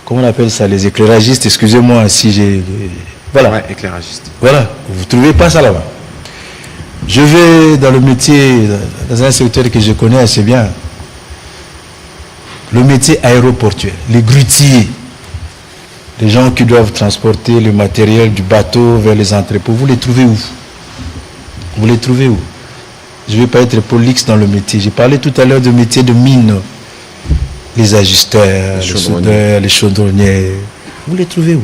comment on appelle ça, les éclairagistes, excusez-moi si j'ai... Voilà. Ouais, éclairagiste. Voilà, vous ne trouvez pas ça là-bas. Je vais dans le métier, dans un secteur que je connais assez bien, le métier aéroportuaire, les grutiers, les gens qui doivent transporter le matériel du bateau vers les entrepôts, vous les trouvez où? Vous les trouvez où? Je ne vais pas être prolixe dans le métier. J'ai parlé tout à l'heure de métier de mine, les ajusteurs, les soudeurs, les chaudronniers. Vous les trouvez où?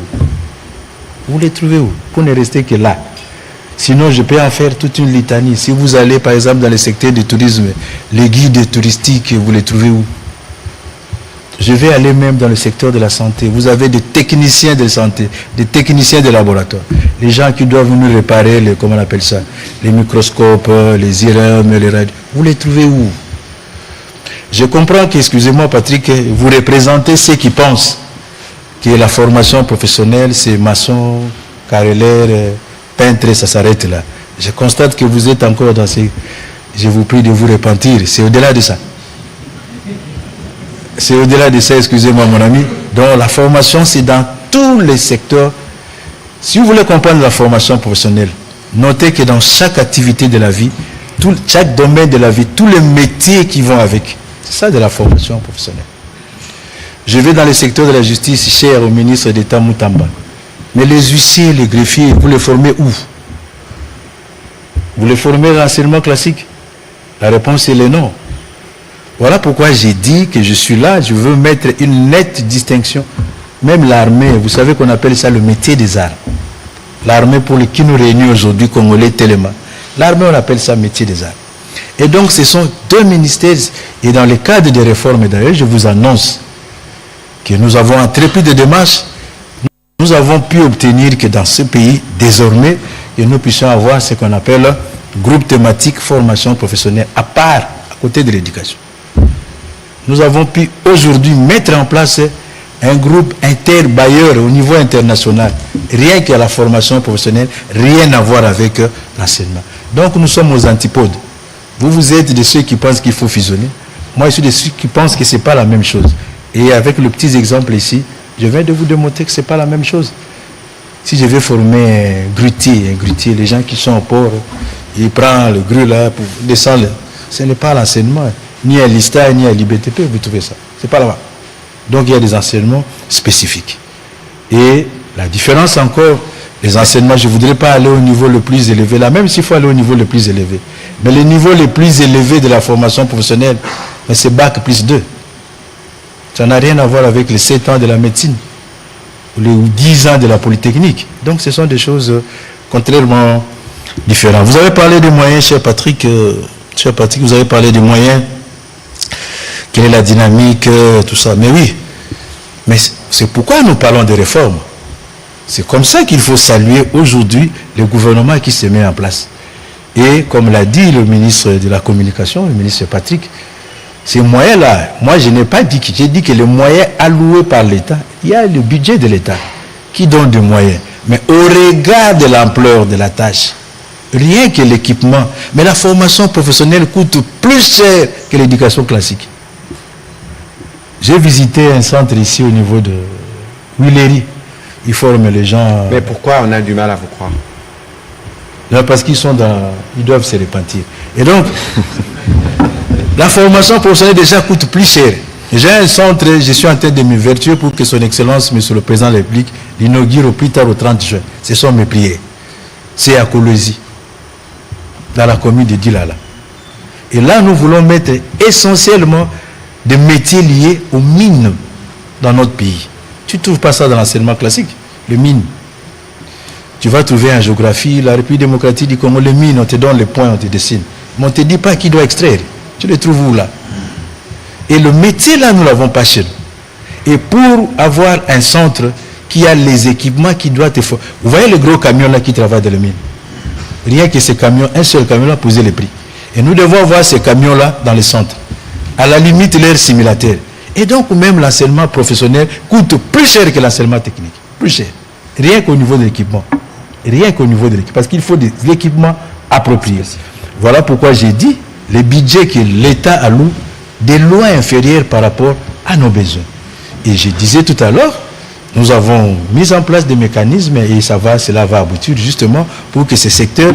Vous les trouvez où? Pour ne rester que là. Sinon, je peux en faire toute une litanie. Si vous allez, par exemple, dans le secteur du tourisme, les guides touristiques, vous les trouvez où? Je vais aller même dans le secteur de la santé. Vous avez des techniciens de santé, des techniciens de laboratoire. Les gens qui doivent nous réparer, comment on appelle ça, les microscopes, les IRM, les radios. Vous les trouvez où? Je comprends que, excusez-moi Patrick, vous représentez ceux qui pensent que la formation professionnelle, c'est maçon, carreleur, peintre, ça s'arrête là. Je constate que vous êtes encore dans ces... Je vous prie de vous repentir. C'est au-delà de ça. C'est au-delà de ça, excusez-moi mon ami. Donc la formation, c'est dans tous les secteurs. Si vous voulez comprendre la formation professionnelle, notez que dans chaque activité de la vie, chaque domaine de la vie, tous les métiers qui vont avec, c'est ça de la formation professionnelle. Je vais dans le secteur de la justice, cher au ministre d'État Moutamba. Mais les huissiers, les greffiers, vous les formez où? Vous les formez à l'enseignement classique? La réponse est le non. Voilà pourquoi j'ai dit que je suis là, je veux mettre une nette distinction. Même l'armée, vous savez qu'on appelle ça le métier des armes. L'armée pour les qui nous réunit aujourd'hui, Congolais, Téléma. L'armée, on appelle ça métier des armes. Et donc, ce sont deux ministères. Et dans le cadre des réformes, d'ailleurs, je vous annonce que nous avons entrepris des démarches. Nous avons pu obtenir que dans ce pays, désormais, que nous puissions avoir ce qu'on appelle groupe thématique formation professionnelle à part, à côté de l'éducation. Nous avons pu aujourd'hui mettre en place un groupe interbailleur au niveau international, rien qu'à la formation professionnelle, rien à voir avec l'enseignement. Donc nous sommes aux antipodes. Vous êtes de ceux qui pensent qu'il faut fusionner. Moi, je suis de ceux qui pensent que ce n'est pas la même chose. Et avec le petit exemple ici, je viens de vous démontrer que ce n'est pas la même chose. Si je vais former un grutier, les gens qui sont au port, ils prennent le grue là pour descendre. Ce n'est pas l'enseignement, ni à l'ISTA, ni à l'IBTP, vous trouvez ça. Ce n'est pas là-bas. Donc il y a des enseignements spécifiques. Et la différence encore, les enseignements, je ne voudrais pas aller au niveau le plus élevé là, même s'il faut aller au niveau le plus élevé. Mais le niveau le plus élevé de la formation professionnelle, c'est Bac plus 2. Ça n'a rien à voir avec les 7 ans de la médecine, ou les 10 ans de la polytechnique. Donc ce sont des choses contrairement différentes. Vous avez parlé des moyens, cher Patrick, vous avez parlé des moyens. Quelle est la dynamique, tout ça. Mais oui, mais c'est pourquoi nous parlons de réformes. C'est comme ça qu'il faut saluer aujourd'hui le gouvernement qui se met en place. Et comme l'a dit le ministre de la Communication, le ministre Patrick, ces moyens-là, moi je n'ai pas dit que, j'ai dit que les moyens alloués par l'État, il y a le budget de l'État qui donne des moyens. Mais au regard de l'ampleur de la tâche, rien que l'équipement, mais la formation professionnelle coûte plus cher que l'éducation classique. J'ai visité un centre ici au niveau de Willery. Ils forment les gens. Mais pourquoi on a du mal à vous croire? Non, parce qu'ils ils doivent se repentir. Et donc, la formation professionnelle déjà coûte plus cher. J'ai un centre, je suis en train de me vertuer pour que son Excellence, Monsieur le Président de la République, l'inaugure au plus tard au 30 juin. Ce sont mes prières. C'est à Kolosi, dans la commune de Dilala. Et là, nous voulons mettre essentiellement des métiers liés aux mines dans notre pays. Tu ne trouves pas ça dans l'enseignement classique, les mines. Tu vas trouver en géographie, la République démocratique du Congo, les mines, on te donne les points, on te dessine. Mais on ne te dit pas qui doit extraire. Tu les trouves où là? Et le métier là, nous ne l'avons pas chez nous. Et pour avoir un centre qui a les équipements qui doivent être... Vous voyez les gros camions là qui travaillent dans les mines? Rien que ces camions, un seul camion là, poser les prix. Et nous devons avoir ces camions là dans les centres. À la limite, l'air simulateur. Et donc, même l'enseignement professionnel coûte plus cher que l'enseignement technique. Plus cher. Rien qu'au niveau de l'équipement. Rien qu'au niveau de l'équipement. Parce qu'il faut des équipements appropriés. Voilà pourquoi j'ai dit, les budgets que l'État alloue, de loin inférieurs par rapport à nos besoins. Et je disais tout à l'heure, nous avons mis en place des mécanismes et cela va aboutir justement pour que ces secteurs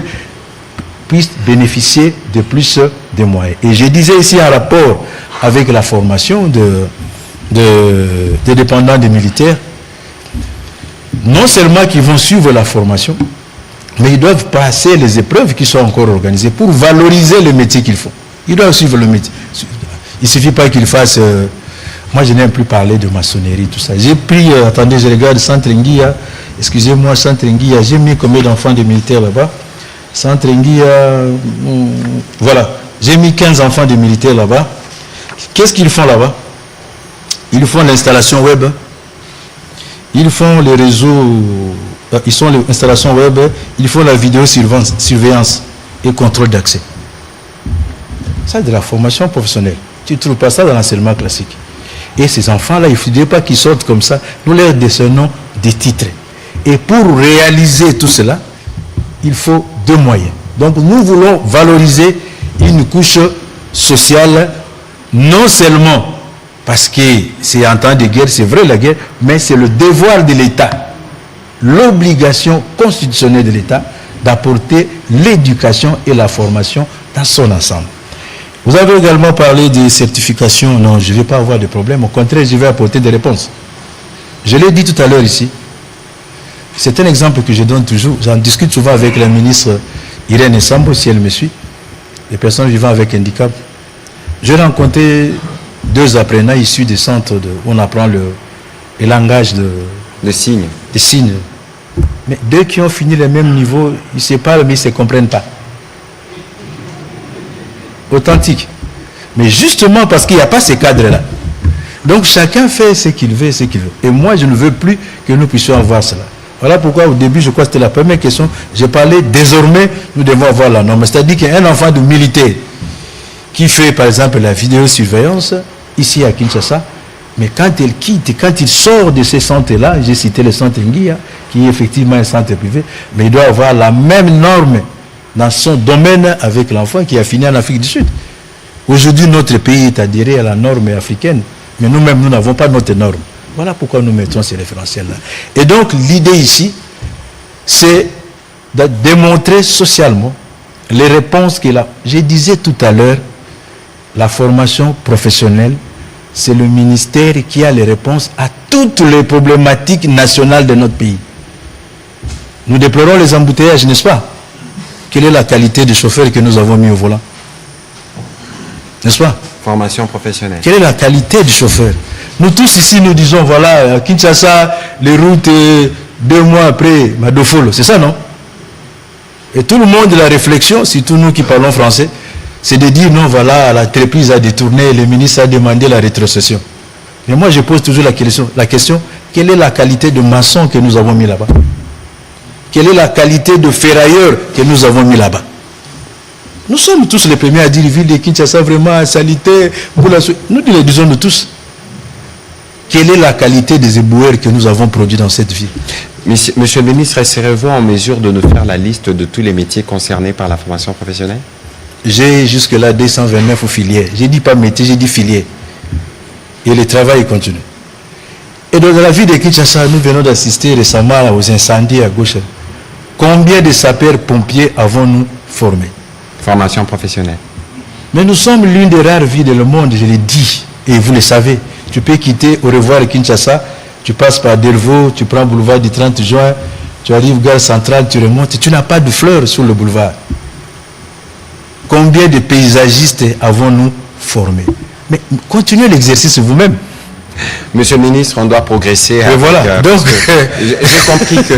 puissent bénéficier de plus de moyens. Et je disais ici en rapport avec la formation des dépendants des militaires, non seulement qu'ils vont suivre la formation, mais ils doivent passer les épreuves qui sont encore organisées pour valoriser le métier qu'ils font. Ils doivent suivre le métier. Il ne suffit pas qu'ils fassent... moi, je n'aime plus parler de maçonnerie, tout ça. J'ai pris... attendez, je regarde Centre Nguia. Excusez-moi, Centre Nguia. J'ai mis combien d'enfants de militaires là-bas? Centre Nguia... voilà. J'ai mis 15 enfants de militaires là-bas. Qu'est-ce qu'ils font là-bas? Ils font l'installation web. Ils font les réseaux... ils font l'installation web. Ils font la vidéosurveillance et contrôle d'accès. Ça, c'est de la formation professionnelle. Tu ne trouves pas ça dans l'enseignement classique. Et ces enfants-là, il ne faudrait pas qu'ils sortent comme ça. Nous leur décernons des titres. Et pour réaliser tout cela, il faut 2 moyens. Donc nous voulons valoriser une couche sociale, non seulement parce que c'est en temps de guerre, c'est vrai la guerre, mais c'est le devoir de l'État, l'obligation constitutionnelle de l'État d'apporter l'éducation et la formation dans son ensemble. Vous avez également parlé des certifications. Non, je ne vais pas avoir de problème. Au contraire, je vais apporter des réponses. Je l'ai dit tout à l'heure ici. C'est un exemple que je donne toujours. J'en discute souvent avec la ministre Irène Sambo, si elle me suit. Les personnes vivant avec handicap. J'ai rencontré 2 apprenants issus des centres où on apprend le langage de signes. Des signes. Mais 2 qui ont fini le même niveau, ils se parlent mais ils ne se comprennent pas. Authentique. Mais justement parce qu'il n'y a pas ces cadres-là. Donc chacun fait ce qu'il veut, ce qu'il veut. Et moi, je ne veux plus que nous puissions avoir cela. Voilà pourquoi au début, je crois que c'était la première question, j'ai parlé, désormais, nous devons avoir la norme. C'est-à-dire qu'un enfant de militaire qui fait, par exemple, la vidéosurveillance, ici à Kinshasa, mais quand il quitte, quand il sort de ces centres-là, j'ai cité le centre Nguia, qui est effectivement un centre privé, mais il doit avoir la même norme dans son domaine avec l'enfant qui a fini en Afrique du Sud. Aujourd'hui, notre pays est adhéré à la norme africaine, mais nous-mêmes, nous n'avons pas notre norme. Voilà pourquoi nous mettons ces référentiels-là. Et donc, l'idée ici, c'est de démontrer socialement les réponses qu'il a. Je disais tout à l'heure, la formation professionnelle, c'est le ministère qui a les réponses à toutes les problématiques nationales de notre pays. Nous déplorons les embouteillages, n'est-ce pas? Quelle est la qualité du chauffeur que nous avons mis au volant? N'est-ce pas? Formation professionnelle. Quelle est la qualité du chauffeur? Nous tous ici, nous disons, voilà, à Kinshasa, les routes, 2 mois après, Madofolo, c'est ça, non? Et tout le monde, la réflexion, surtout nous qui parlons français, c'est de dire, non, voilà, l'entreprise a détourné, le ministre a demandé la rétrocession. Mais moi, je pose toujours la question, quelle est la qualité de maçon que nous avons mis là-bas? Quelle est la qualité de ferrailleur que nous avons mis là-bas? Nous sommes tous les premiers à dire, ville de Kinshasa, vraiment, sanitaire, pour la... Nous le disons nous tous. Quelle est la qualité des éboueurs que nous avons produits dans cette ville? Monsieur le ministre, serez-vous en mesure de nous faire la liste de tous les métiers concernés par la formation professionnelle? J'ai jusque-là 229 filières. J'ai dit pas métier, j'ai dit filières. Et le travail continue. Et dans la ville de Kinshasa, nous venons d'assister récemment aux incendies à gauche. Combien de sapeurs-pompiers avons-nous formés? Formation professionnelle. Mais nous sommes l'une des rares villes dans le monde, je l'ai dit. Et vous le savez, tu peux quitter au revoir Kinshasa, tu passes par Delvaux, tu prends le boulevard du 30 juin, tu arrives gare centrale, tu remontes, tu n'as pas de fleurs sur le boulevard. Combien de paysagistes avons-nous formés? Mais continuez l'exercice vous-même. Monsieur le ministre, on doit progresser. Et voilà. Donc, j'ai compris que...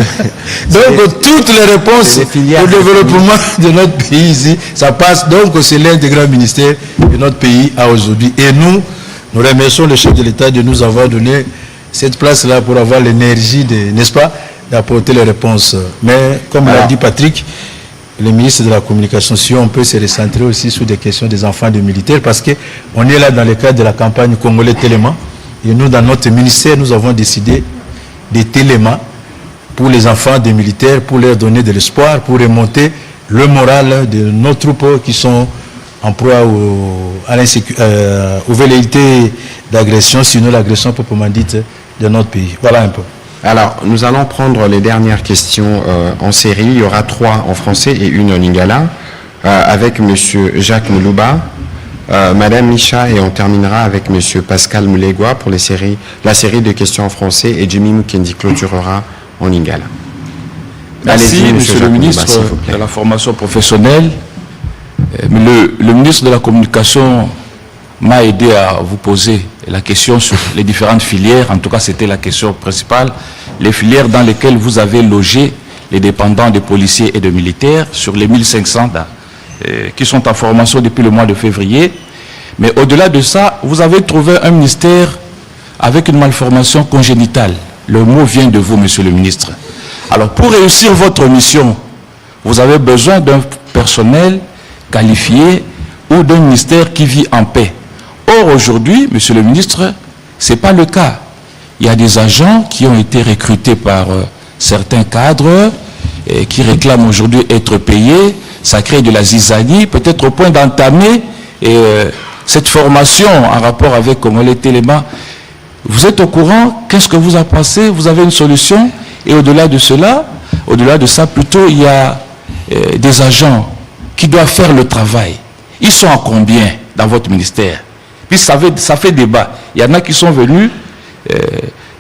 Donc, toutes les réponses au développement de notre pays ici, ça passe. Donc, c'est l'un des grands ministères que notre pays a aujourd'hui. Et nous remercions le chef de l'État de nous avoir donné cette place-là pour avoir l'énergie, n'est-ce pas, d'apporter les réponses. Mais, comme l'a dit Patrick, le ministre de la Communication, si on peut se recentrer aussi sur des questions des enfants de militaires, parce qu'on est là dans le cadre de la campagne Congolais Téléma. Et nous, dans notre ministère, nous avons décidé des télémas pour les enfants des militaires, pour leur donner de l'espoir, pour remonter le moral de nos troupes qui sont en proie aux velléités d'agression, sinon l'agression proprement dite de notre pays. Voilà un peu. Alors, nous allons prendre les dernières questions en série. Il y aura 3 en français et 1 en lingala, avec M. Jacques Moulouba, Madame Micha, et on terminera avec M. Pascal Moulegua pour la série de questions en français, et Jimmy Mukendi clôturera en lingala. Merci, Monsieur le ministre de la formation professionnelle. Le ministre de la Communication m'a aidé à vous poser la question sur les différentes filières. En tout cas, c'était la question principale. Les filières dans lesquelles vous avez logé les dépendants des policiers et de militaires, sur les 1500 qui sont en formation depuis le mois de février. Mais au-delà de ça, vous avez trouvé un ministère avec une malformation congénitale. Le mot vient de vous, Monsieur le ministre. Alors, pour réussir votre mission, vous avez besoin d'un personnel qualifié ou d'un ministère qui vit en paix. Or, aujourd'hui, Monsieur le ministre, ce n'est pas le cas. Il y a des agents qui ont été recrutés par certains cadres et qui réclament aujourd'hui être payés. Ça crée de la zizanie, peut-être au point d'entamer cette formation en rapport avec Congolais Téléma. Vous êtes au courant? Qu'est-ce que vous en pensez? Vous avez une solution? Et au-delà de cela, plutôt, il y a des agents qui doivent faire le travail. Ils sont à combien dans votre ministère? Puis ça fait débat. Il y en a qui sont venus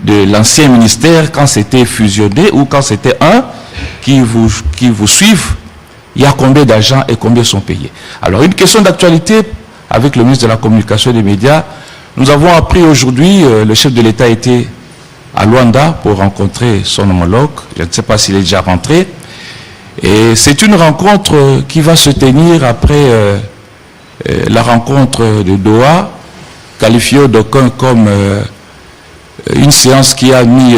de l'ancien ministère quand c'était fusionné ou quand c'était un qui vous suivent. Il y a combien d'agents et combien sont payés? Alors, une question d'actualité avec le ministre de la Communication et des Médias. Nous avons appris aujourd'hui, le chef de l'État était à Luanda pour rencontrer son homologue. Je ne sais pas s'il est déjà rentré. Et c'est une rencontre qui va se tenir après la rencontre de Doha, qualifiée d'aucuns comme une séance qui a mis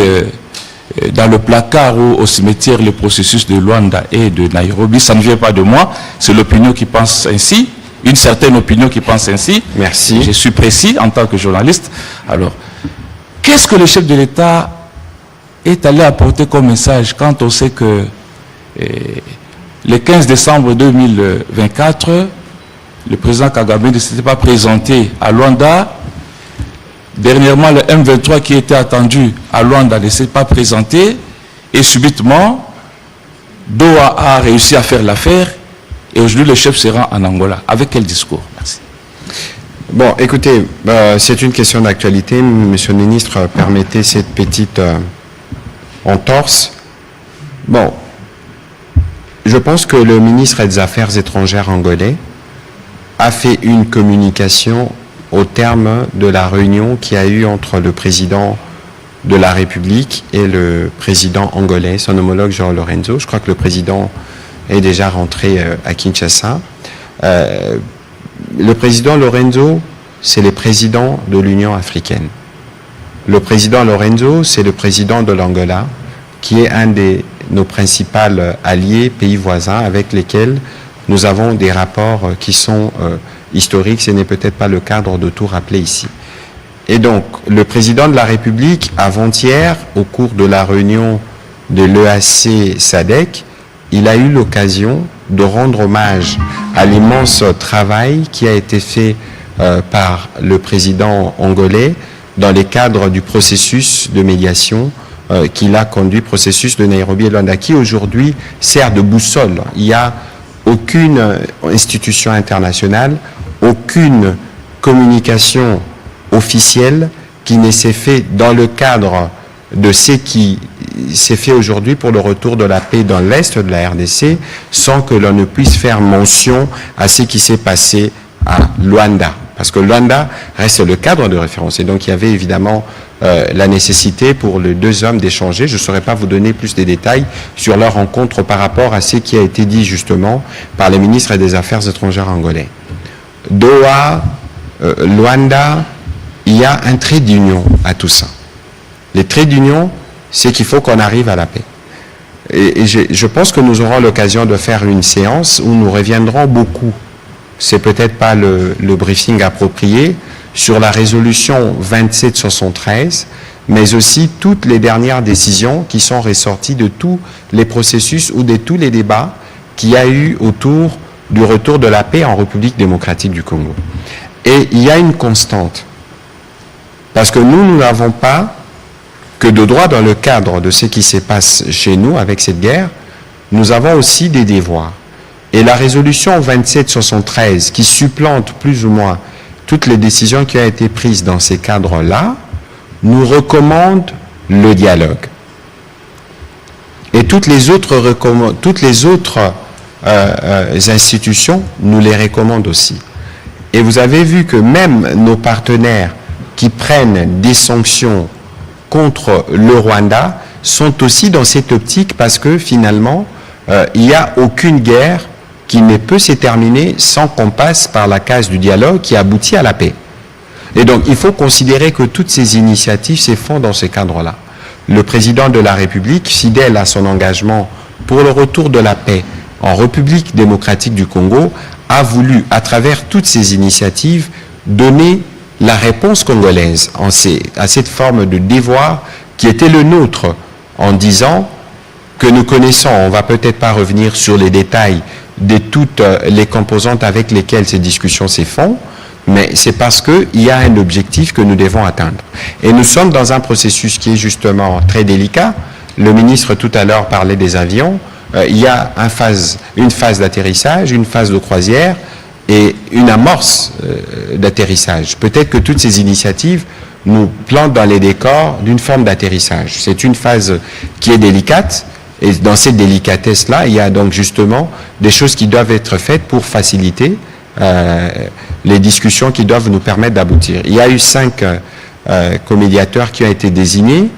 dans le placard ou au cimetière le processus de Luanda et de Nairobi. Ça ne vient pas de moi, c'est l'opinion qui pense ainsi, une certaine opinion qui pense ainsi. Merci. Je suis précis en tant que journaliste. Alors, qu'est-ce que le chef de l'État est allé apporter comme message quand on sait que le 15 décembre 2024, le président Kagame ne s'était pas présenté à Luanda. Dernièrement, le M23 qui était attendu à Luanda ne s'est pas présenté. Et subitement, Doha a réussi à faire l'affaire. Et aujourd'hui, le chef se rend en Angola. Avec quel discours? Merci. Bon, écoutez, c'est une question d'actualité. Monsieur le ministre, permettez cette petite entorse. Bon, je pense que le ministre des Affaires étrangères angolais a fait une communication au terme de la réunion qu'il y a eu entre le président de la République et le président angolais, son homologue João Lorenzo. Je crois que le président est déjà rentré à Kinshasa. Le président Lorenzo, c'est le président de l'Union africaine. Le président Lorenzo, c'est le président de l'Angola, qui est un de nos principaux alliés, pays voisins, avec lesquels nous avons des rapports qui sont historiques. Ce n'est peut-être pas le cadre de tout rappeler ici. Et donc, le président de la République, avant-hier, au cours de la réunion de l'EAC SADC, il a eu l'occasion de rendre hommage à l'immense travail qui a été fait par le président angolais dans les cadres du processus de médiation qu'il a conduit, processus de Nairobi et Luanda, qui aujourd'hui sert de boussole. Il n'y a aucune institution internationale, aucune communication officiel qui ne s'est fait dans le cadre de ce qui s'est fait aujourd'hui pour le retour de la paix dans l'Est de la RDC, sans que l'on ne puisse faire mention à ce qui s'est passé à Luanda. Parce que Luanda reste le cadre de référence. Et donc, il y avait évidemment la nécessité pour les deux hommes d'échanger. Je ne saurais pas vous donner plus de détails sur leur rencontre par rapport à ce qui a été dit justement par les ministres des Affaires étrangères angolais. Doha, Luanda, il y a un trait d'union à tout ça. Les traits d'union, c'est qu'il faut qu'on arrive à la paix. Et je pense que nous aurons l'occasion de faire une séance où nous reviendrons beaucoup. C'est peut-être pas le briefing approprié sur la résolution 2773, mais aussi toutes les dernières décisions qui sont ressorties de tous les processus ou de tous les débats qu'il y a eu autour du retour de la paix en République démocratique du Congo. Et il y a une constante. Parce que nous n'avons pas que de droit dans le cadre de ce qui se passe chez nous avec cette guerre, nous avons aussi des devoirs. Et la résolution 2773, qui supplante plus ou moins toutes les décisions qui ont été prises dans ces cadres-là, nous recommande le dialogue. Et toutes les autres institutions nous les recommandent aussi. Et vous avez vu que même nos partenaires qui prennent des sanctions contre le Rwanda sont aussi dans cette optique parce que finalement, il n'y a aucune guerre qui ne peut se terminer sans qu'on passe par la case du dialogue qui aboutit à la paix. Et donc, il faut considérer que toutes ces initiatives se font dans ce cadre-là. Le président de la République, fidèle à son engagement pour le retour de la paix en République démocratique du Congo, a voulu, à travers toutes ces initiatives, donner la réponse congolaise à cette forme de devoir qui était le nôtre, en disant que nous connaissons, on ne va peut-être pas revenir sur les détails de toutes les composantes avec lesquelles ces discussions se font, mais c'est parce qu'il y a un objectif que nous devons atteindre. Et nous sommes dans un processus qui est justement très délicat. Le ministre tout à l'heure parlait des avions. Il y a une phase d'atterrissage, une phase de croisière et une amorce d'atterrissage. Peut-être que toutes ces initiatives nous plantent dans les décors d'une forme d'atterrissage. C'est une phase qui est délicate. Et dans cette délicatesse-là, il y a donc justement des choses qui doivent être faites pour faciliter les discussions qui doivent nous permettre d'aboutir. Il y a eu 5 comédiateurs qui ont été désignés.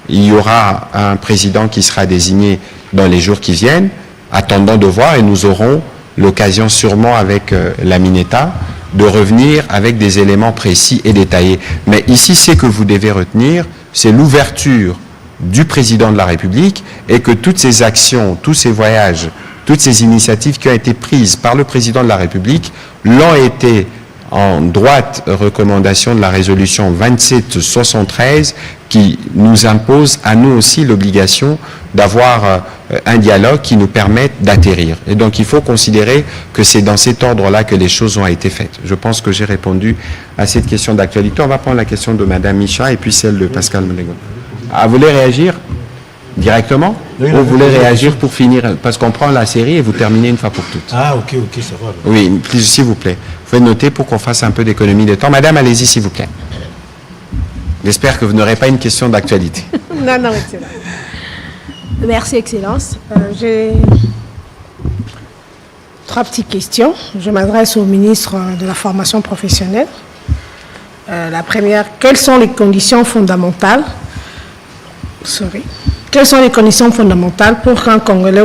Il y aura un président qui sera désigné dans les jours qui viennent. Attendons de voir et nous aurons l'occasion sûrement avec la Mineta de revenir avec des éléments précis et détaillés. Mais ici, ce que vous devez retenir, c'est l'ouverture du président de la République et que toutes ces actions, tous ces voyages, toutes ces initiatives qui ont été prises par le président de la République l'ont été en droite recommandation de la résolution 2773 qui nous impose à nous aussi l'obligation d'avoir un dialogue qui nous permette d'atterrir. Et donc il faut considérer que c'est dans cet ordre-là que les choses ont été faites. Je pense que j'ai répondu à cette question d'actualité. On va prendre la question de Madame Micha et puis celle de Pascal Molégon. Ah, vous voulez réagir directement ou vous voulez réagir pour finir? Parce qu'on prend la série et vous terminez une fois pour toutes. Ah, ok, ça va. Oui, s'il vous plaît. Vous pouvez noter pour qu'on fasse un peu d'économie de temps. Madame, allez-y, s'il vous plaît. J'espère que vous n'aurez pas une question d'actualité. Non, excellent. Merci, Excellence. J'ai 3 petites questions. Je m'adresse au ministre de la Formation professionnelle. La première, quelles sont les conditions fondamentales Quelles sont les conditions fondamentales pour qu'un Congolais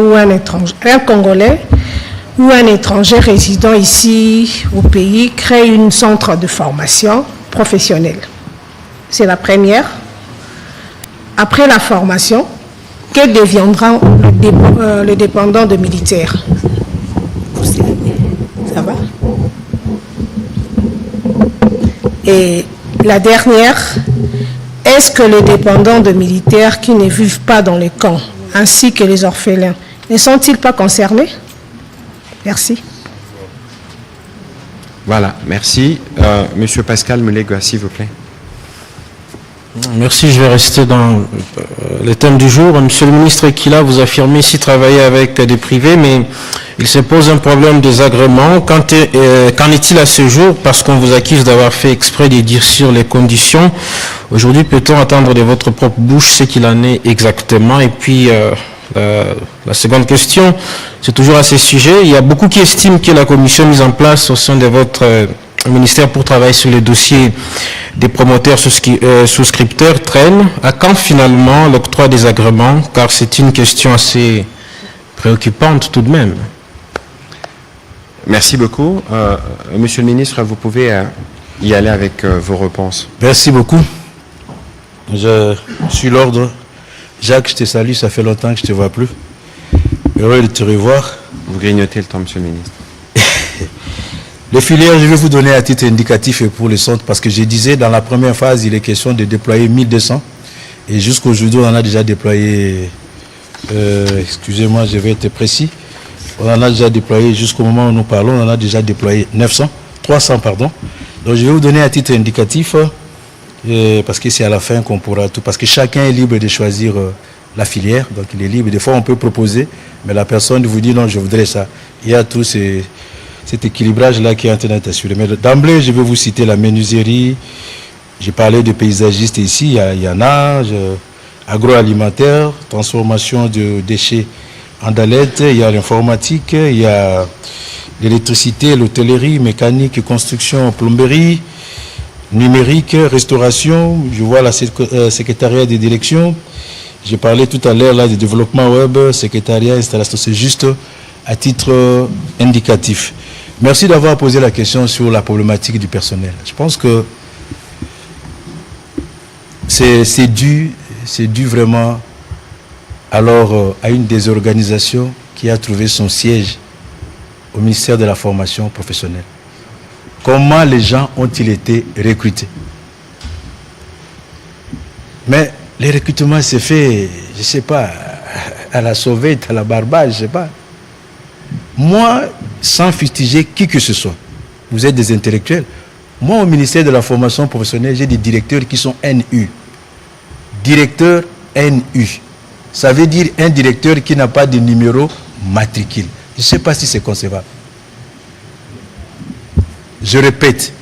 ou un étranger résidant ici au pays crée un centre de formation professionnelle? C'est la première. Après la formation, que deviendra le dépendant de militaire? Ça va? Et la dernière, est-ce que les dépendants de militaires qui ne vivent pas dans les camps, ainsi que les orphelins, ne sont-ils pas concernés? Merci. Voilà, merci. Monsieur Pascal Molégon, s'il vous plaît. Merci, je vais rester dans le thème du jour. Monsieur le ministre Ekila, vous affirmez ici travailler avec des privés, mais Il se pose un problème des agréments. Qu'en est-il à ce jour? Parce qu'on vous accuse d'avoir fait exprès de dire sur les conditions. Aujourd'hui, peut-on attendre de votre propre bouche ce qu'il en est exactement? Et puis, la seconde question, c'est toujours à ce sujet. Il y a beaucoup qui estiment que la commission mise en place au sein de votre ministère pour travailler sur les dossiers des promoteurs souscripteurs traîne. À quand finalement l'octroi des agréments? Car c'est une question assez préoccupante tout de même. Merci beaucoup. Monsieur le ministre, vous pouvez y aller avec vos réponses. Merci beaucoup. Je suis l'ordre. Jacques, je te salue, ça fait longtemps que je ne te vois plus. Heureux de te revoir. Vous grignotez le temps, monsieur le ministre. Les filières, je vais vous donner à titre indicatif pour les centres, parce que je disais, dans la première phase, il est question de déployer 1200. Et jusqu'aujourd'hui, on en a déjà déployé, excusez-moi, je vais être précis, on en a déjà déployé, jusqu'au moment où nous parlons, on en a déjà déployé 300, pardon. Donc je vais vous donner à titre indicatif, parce que c'est à la fin qu'on pourra tout, parce que chacun est libre de choisir la filière, donc il est libre. Des fois, on peut proposer, mais la personne vous dit non, je voudrais ça. Il y a tout cet équilibrage-là qui est en train d'être assuré. Mais d'emblée, je vais vous citer la menuiserie, j'ai parlé de paysagistes ici, il y en a, agroalimentaire, transformation de déchets en dalette, il y a l'informatique, il y a l'électricité, l'hôtellerie, mécanique, construction, plomberie, numérique, restauration, je vois la secrétariat des directions, j'ai parlé tout à l'heure là du développement web, secrétariat, installation, c'est juste à titre indicatif. Merci d'avoir posé la question sur la problématique du personnel. Je pense que c'est dû vraiment alors à une désorganisation qui a trouvé son siège au ministère de la formation professionnelle. Comment les gens ont-ils été recrutés? Mais les recrutements s'est fait, je ne sais pas, à la sauvette, à la barbare, je ne sais pas. Moi, sans fustiger qui que ce soit, vous êtes des intellectuels. Moi, au ministère de la formation professionnelle, j'ai des directeurs qui sont NU. Directeur NU. Ça veut dire un directeur qui n'a pas de numéro matricule. Je ne sais pas si c'est concevable. Je répète,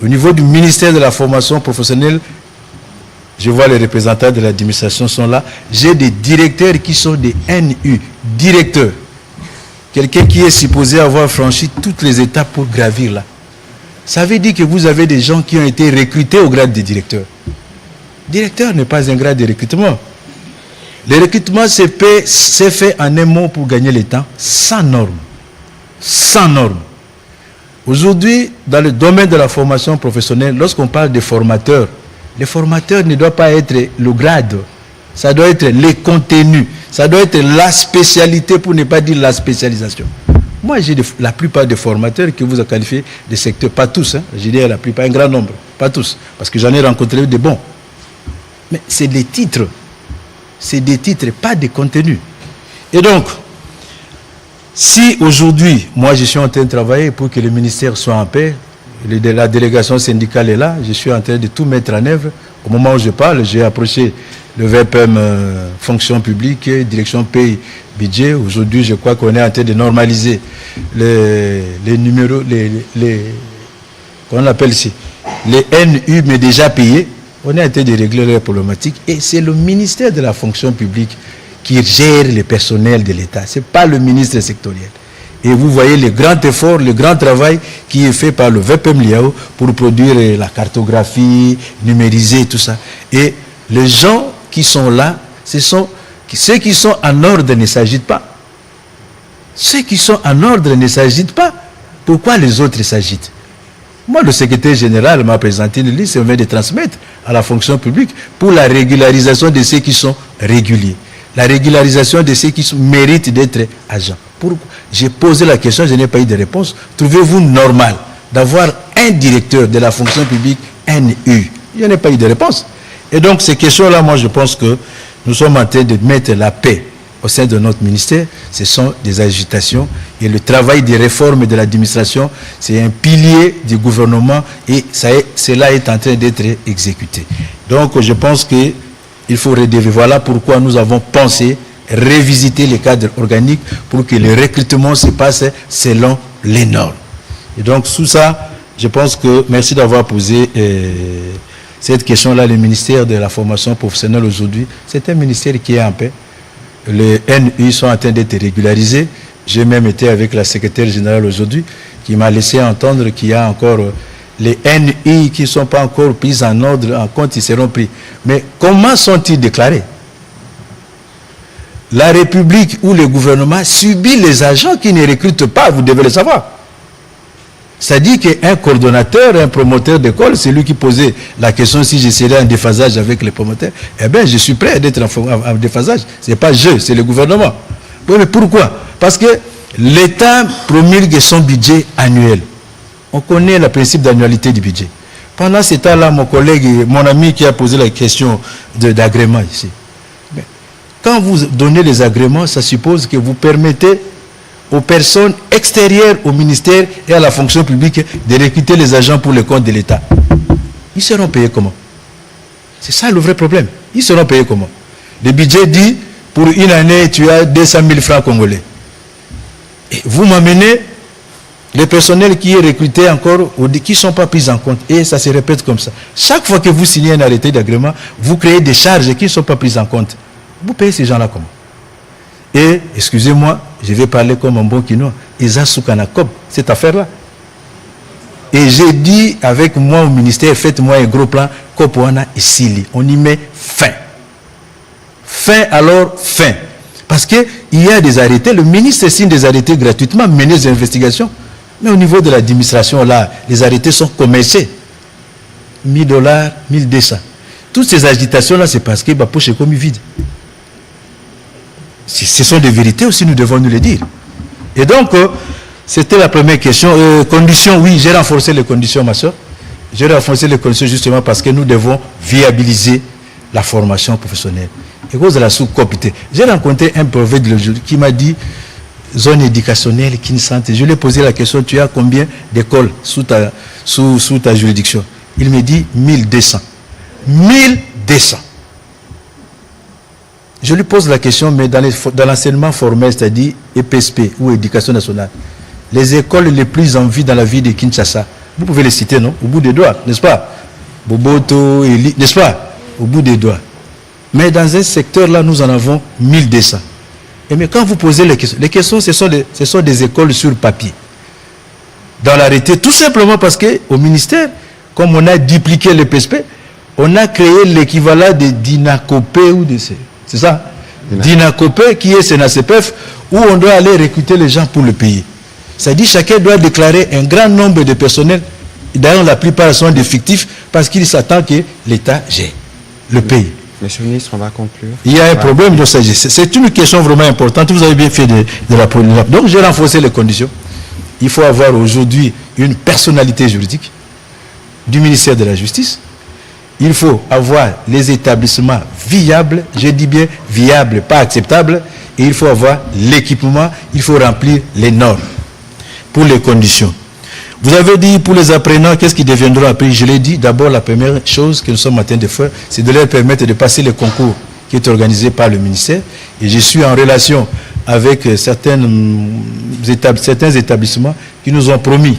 au niveau du ministère de la formation professionnelle, je vois les représentants de l'administration sont là, j'ai des directeurs qui sont des NU, directeurs. Quelqu'un qui est supposé avoir franchi toutes les étapes pour gravir là. Ça veut dire que vous avez des gens qui ont été recrutés au grade de directeur. Directeur n'est pas un grade de recrutement. Le recrutement s'est fait en un mot pour gagner le temps, sans normes. Sans normes. Aujourd'hui, dans le domaine de la formation professionnelle, lorsqu'on parle de formateurs, les formateurs ne doivent pas être le grade. Ça doit être les contenus. Ça doit être la spécialité, pour ne pas dire la spécialisation. Moi, j'ai la plupart des formateurs que vous avez qualifiés de secteurs, pas tous, hein, j'ai dit la plupart, un grand nombre, pas tous, parce que j'en ai rencontré des bons. Mais c'est des titres. C'est des titres, pas des contenus. Et donc, si aujourd'hui, moi je suis en train de travailler pour que le ministère soit en paix, la délégation syndicale est là, je suis en train de tout mettre en œuvre. Au moment où je parle, j'ai approché le VPM fonction publique, direction pays, budget. Aujourd'hui, je crois qu'on est en train de normaliser les numéros, qu'on appelle ici, les NU, mais déjà payés. On est en train de régler les problématiques. Et c'est le ministère de la fonction publique qui gère le personnel de l'État. Ce n'est pas le ministre sectoriel. Et vous voyez le grand effort, le grand travail qui est fait par le VPM Liao pour produire la cartographie, numériser tout ça. Et les gens qui sont là, ceux qui sont en ordre ne s'agitent pas. Ceux qui sont en ordre ne s'agitent pas. Pourquoi les autres s'agitent? Moi, le secrétaire général m'a présenté une liste et on vient de transmettre à la fonction publique pour la régularisation de ceux qui sont réguliers. La régularisation de ceux qui méritent d'être agents. J'ai posé la question, je n'ai pas eu de réponse. Trouvez-vous normal d'avoir un directeur de la fonction publique NU? Je n'ai pas eu de réponse. Et donc, ces questions-là, moi, je pense que nous sommes en train de mettre la paix au sein de notre ministère. Ce sont des agitations. Et le travail des réformes de l'administration, c'est un pilier du gouvernement et cela est en train d'être exécuté. Donc, je pense qu'il faut redévelopper. Voilà pourquoi nous avons pensé révisiter les cadres organiques pour que le recrutement se passe selon les normes. Et donc, sous ça, je pense que, merci d'avoir posé cette question-là. Le ministère de la formation professionnelle aujourd'hui, c'est un ministère qui est en paix. Les NU sont en train d'être régularisés. J'ai même été avec la secrétaire générale aujourd'hui qui m'a laissé entendre qu'il y a encore les NI qui ne sont pas encore pris en ordre, en compte, ils seront pris. Mais comment sont-ils déclarés? La République ou le gouvernement subit les agents qui ne recrutent pas, vous devez le savoir. C'est-à-dire qu'un coordonnateur, un promoteur d'école, c'est lui qui posait la question si je serais en déphasage avec les promoteurs. Eh bien, je suis prêt d'être en déphasage. Ce n'est pas je, c'est le gouvernement. Oui, mais pourquoi? Parce que l'État promulgue son budget annuel. On connaît le principe d'annualité du budget. Pendant ce temps-là, mon collègue, mon ami qui a posé la question d'agrément ici. Mais quand vous donnez les agréments, ça suppose que vous permettez aux personnes extérieures au ministère et à la fonction publique de recruter les agents pour le compte de l'État. Ils seront payés comment? C'est ça le vrai problème. Ils seront payés comment? Le budget dit, pour une année, tu as 200 000 francs congolais. Et vous m'amenez les personnels qui est recruté encore, qui ne sont pas pris en compte. Et ça se répète comme ça. Chaque fois que vous signez un arrêté d'agrément, vous créez des charges qui ne sont pas prises en compte. Vous payez ces gens-là comment? Et, excusez-moi, je vais parler comme un bon quinois, Isa Soukanakob, cette affaire-là. Et j'ai dit avec moi au ministère, faites-moi un gros plan, Kopouana et Sili. On y met fin. Fin alors, fin. Parce qu'il y a des arrêtés, le ministre signe des arrêtés gratuitement, mener des investigations. Mais au niveau de l'administration, là, les arrêtés sont commercés. $1000, 1200. Toutes ces agitations-là, c'est parce que ma poche est comme vide. Ce sont des vérités aussi, nous devons nous les dire. Et donc, c'était la première question. Conditions, oui, j'ai renforcé les conditions, ma soeur. J'ai renforcé les conditions justement parce que nous devons viabiliser la formation professionnelle. Et cause de la sous-copité. J'ai rencontré un prophète qui m'a dit, zone éducationnelle, qui ne sentait. Je lui ai posé la question, tu as combien d'écoles sous ta juridiction? Il me dit 1200. 1200. Je lui pose la question, mais dans l'enseignement formel, c'est-à-dire EPSP ou Éducation nationale, les écoles les plus en vie dans la ville de Kinshasa, vous pouvez les citer, non? Au bout des doigts, n'est-ce pas? Boboto, Eli, n'est-ce pas? Au bout des doigts. Mais dans un secteur-là, nous en avons 1200. Et mais quand vous posez les questions, ce sont des écoles sur papier. Dans l'arrêté, tout simplement parce qu'au ministère, comme on a dupliqué le PSP, on a créé l'équivalent de Dinakopé ou de ces. C'est ça? Dinakopé qui est Sénacpef, où on doit aller recruter les gens pour le payer. C'est-à-dire chacun doit déclarer un grand nombre de personnels. D'ailleurs, la plupart sont des fictifs parce qu'ils s'attendent que l'État gère le pays. Monsieur le ministre, on va conclure. Il y a un problème de sagesse. C'est une question vraiment importante. Vous avez bien fait de la politique. Donc, j'ai renforcé les conditions. Il faut avoir aujourd'hui une personnalité juridique du ministère de la Justice. Il faut avoir les établissements viables, je dis bien viables, pas acceptables, et il faut avoir l'équipement, il faut remplir les normes pour les conditions. Vous avez dit pour les apprenants, qu'est-ce qui deviendront après? Je l'ai dit, d'abord la première chose que nous sommes en train de faire, c'est de leur permettre de passer le concours qui est organisé par le ministère. Et je suis en relation avec certains établissements qui nous ont promis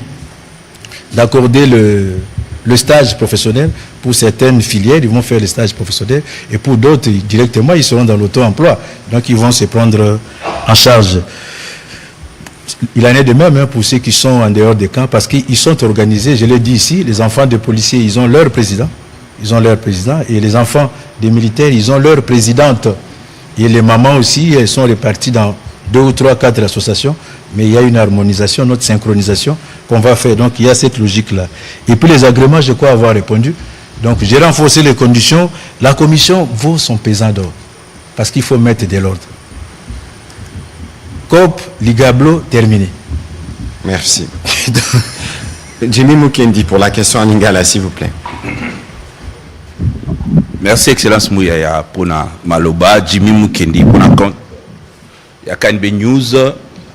d'accorder le stage professionnel. Pour certaines filières, ils vont faire le stage professionnel. Et pour d'autres, directement, ils seront dans l'auto-emploi. Donc, ils vont se prendre en charge. Il en est de même pour ceux qui sont en dehors des camps, parce qu'ils sont organisés, je l'ai dit ici, les enfants des policiers, ils ont leur président. Ils ont leur président. Et les enfants des militaires, ils ont leur présidente. Et les mamans aussi, elles sont réparties dans 2 ou 3, 4 associations. Mais il y a une harmonisation, notre synchronisation qu'on va faire. Donc, il y a cette logique-là. Et puis, les agréments, je crois avoir répondu. Donc, j'ai renforcé les conditions. La commission vaut son pesant d'or. Parce qu'il faut mettre de l'ordre. COP, Ligablo, terminé. Merci. Jimmy Mukendi pour la question en lingala, s'il vous plaît. Merci, Excellence Mouyaya, pour la Maloba. Jimmy Mukendi pour la compte. Il y a KNB News.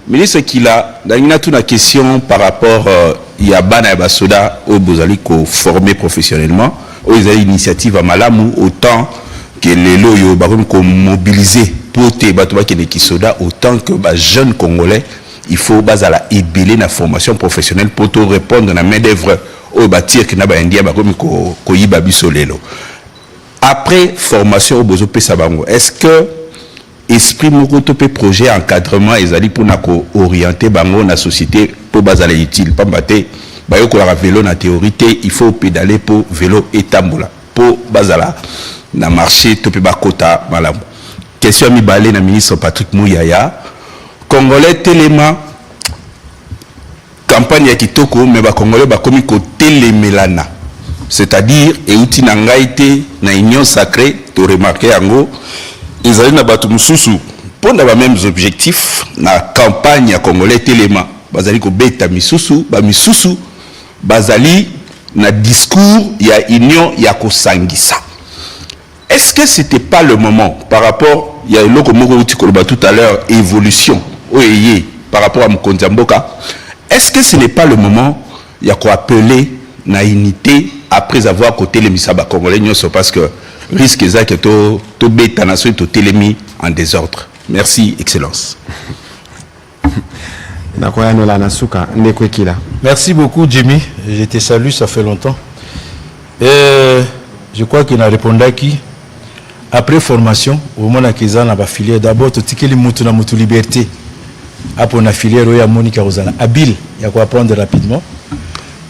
Ministre Kila, il y a une question par rapport à Bana et Basoda, où vous allez former professionnellement, où ils ont une initiative à Malamou, autant que les loyaux vont mobiliser pour te battre qui soda autant que jeunes Congolais, il faut la ébiler la formation professionnelle pour te répondre à la main d'œuvre au bâtir que n'a pas indien ko yiba biso lelo. Après formation au bozo pesa bango, est-ce que esprit moko to projet encadrement ezali pour na orienter bango na société pour bazala utile pambate bayo ko la vélo na théorie il faut pédaler pour vélo et tambola pour bazala na marché to pe bakota malamu. Question mi balé na ministre Patrick Mouyaya, Congolais téléma campagne ya kitoko mais ba Congolais ba komi ko télémelana, c'est-à-dire et outil na ngaité na union sacrée to remarquer yango ils na batu mususu pour na ba mêmes objectifs na campagne ya Congolais téléma bazali ko beta misusu bazali na discours ya union ya ko sangisa. Est-ce que c'était pas le moment par rapport il y a le moko tout à l'heure évolution par rapport à Mkonzamboka, est-ce que ce n'est pas le moment il y a quoi appeler na unité après avoir côté les misaba congolais parce que risque exact to beta nation to télémi en désordre. Merci excellence. Merci beaucoup Jimmy, je te salue, ça fait longtemps. Je crois qu'il a répondu à qui après formation au moment où on a filière d'abord tu tikeli mutu na mutu liberté après na filière ya Monica Rosana habile il y a quoi apprendre rapidement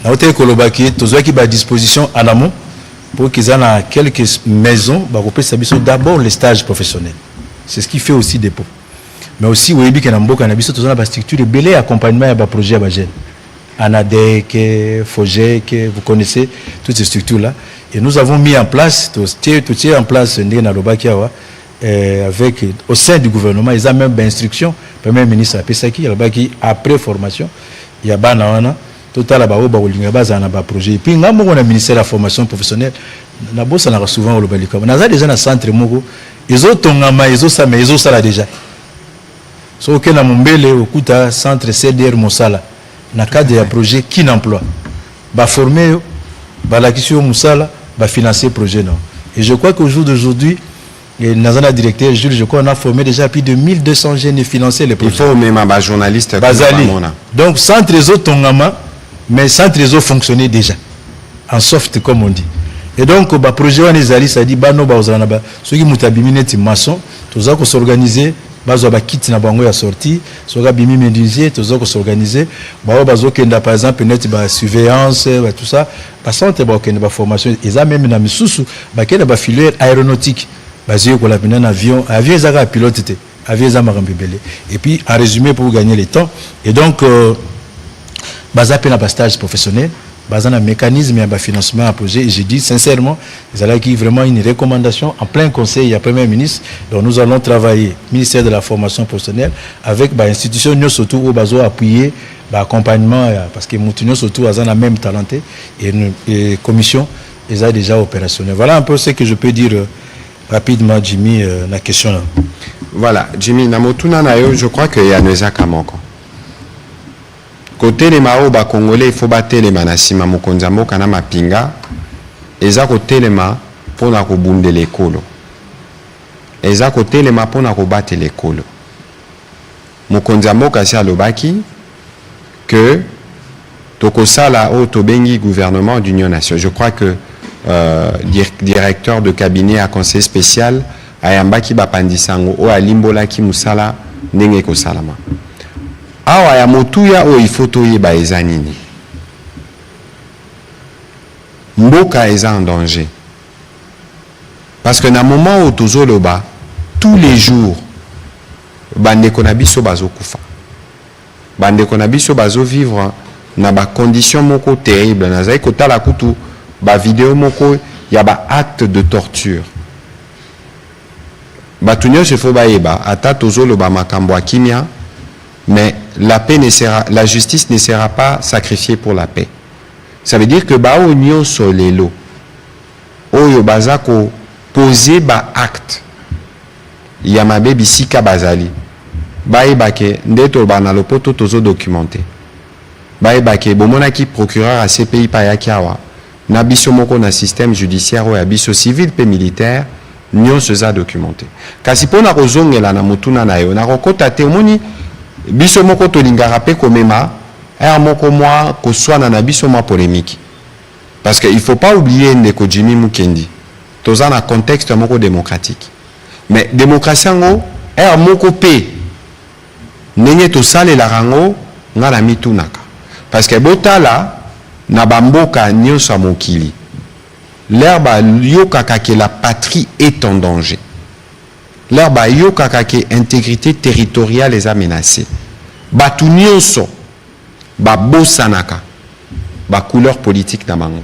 na hôtel Kolobaki tozo qui ba disposition en amont pour qu'ils aient quelques maisons ba ko pesa biso d'abord les stages professionnels, c'est ce qui fait aussi dépôt mais aussi webi que na mboka na biso tozo na ba structure belé accompagnement ya ba projet ya ba jeune ANADEC, FOGEC, vous connaissez toutes ces structures là. Et nous avons mis en place, tout en place avec, au sein du gouvernement, ils ont même d'instructions, le Premier ministre a Pesaki, après formation, il y a Banawana, total à projet. Et puis, nous avons un ministère de la formation professionnelle, nous avons souvent au Lobaliko. Nous avons déjà un centre Mogo, ils ont tongama, ils ont ça, mais ils ont ça là déjà. Sauf que nous avons un centre CDR Moussala, dans le cadre d'un projet qui n'emploie. Bah former, bah l'acquisition Moussala, va financer le projet. Non. Et je crois qu'au jour d'aujourd'hui, le directeur Jules, je crois qu'on a formé déjà plus de 1200 jeunes et financé les projets. Il faut même un journaliste. Donc, sans trésor Tongama, mais sans trésor fonctionnait déjà. En soft, comme on dit. Et donc, le projet, on est allé, ça dit, bah non, bah, ceux qui m'ont maçon, tout ça qu'on s'organise. Bazo ba kit na bango ya sortie soga bimi médusé tozo ko s'organiser bazo kenda par exemple net ba surveillance ba tout ça ba centre ba kenda ba formation ils a même na misusu ba kenda ba filière aéronautique basé ko la bina avion zaka pilote té avion za marambe belé et puis en résumé pour gagner le temps et donc baza pe na ba stage professionnel basé un mécanisme et un financement à projet. Et j'ai dit sincèrement, ils allaient qui vraiment une recommandation en plein conseil à Premier ministre. Donc nous allons travailler, ministère de la formation professionnelle, avec l'institution nous surtout au bazo appuyer l'accompagnement parce que nous surtout à la même talenté et commission ils ont déjà opérationnel. Voilà un peu ce que je peux dire rapidement Jimmy la question là. Voilà Jimmy namotuna nayo je crois que y a Neza Kamoko. Côté les mao ba congolais il faut battre les manasima mokonzambo kana mapinga eza côté les ma pour na ko bunde l'école eza côté les ma pour na ko battre l'école mokonzambo kasi alobaki que toko sala o tobengi gouvernement d'union nation. Je crois que directeur de cabinet à conseil spécial ayambaki bapandisango o alimbola ki musala ndenge ko salama. Awa ya motuya o ifoto yeba eza nini mboka eza en danger parce que na moment où tozoloba tous les jours bandeko na biso bazokufa bandeko na biso bazo vivre na ba condition moko terrible nazai kotala kutu ba vidéo moko ya ba acte de torture batunyo se fo bayeba ata tozoloba makambo ya kimia. Mais la paix ne sera, la justice ne sera pas sacrifiée pour la paix. Ça veut dire que ba union solelo oyo bazako poser ba acte yamabe bisika bazali ba ebake ndeto bana lopoto tozo documenté ba ebake bomona ki procureur à CPI pa yakiawa na biso moko na système judiciaire ou ya biso civil pe militaire nyonso eza documenté. Kasi pona kozongela na mutuna na yo na kokota te omoni biso moko tolingaka pe komema moko mwa koswana na biso mwa polémique. Parce qu'il ne faut pas oublier ndeko Jimmy Mukendi. Toza na contexte moko démocratique. Mais démocratie ngo moko pe ndenge tosalela rango nga na mitunaka. Parce que botala na bamboka nyonso mokili. L'herbe yokaka que la patrie est en danger. L'herbe yokaka que l'intégrité territoriale est menacée. Batu nyonso ba bosanaka ba couleur politique na bango.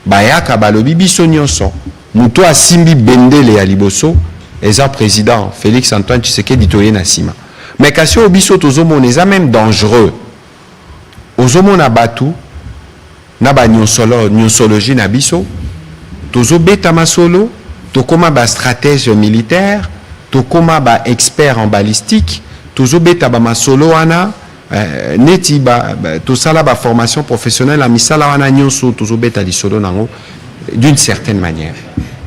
Bayaka balobi biso nyonso muto asimbi bendele ya liboso eza président Félix Antoine Tshisekedi toye na sima. Mais kasi obiso tozomona eza même dangereux. Ozomona batu na ba nyonsologie na biso tozobeta masolo tokoma ba stratège militaire tokoma ba expert en balistique tozobeta ba masolo wana neti tosala ba formation professionnelle a misala wana nyonso tozobeta lisolo nango d'une certaine manière.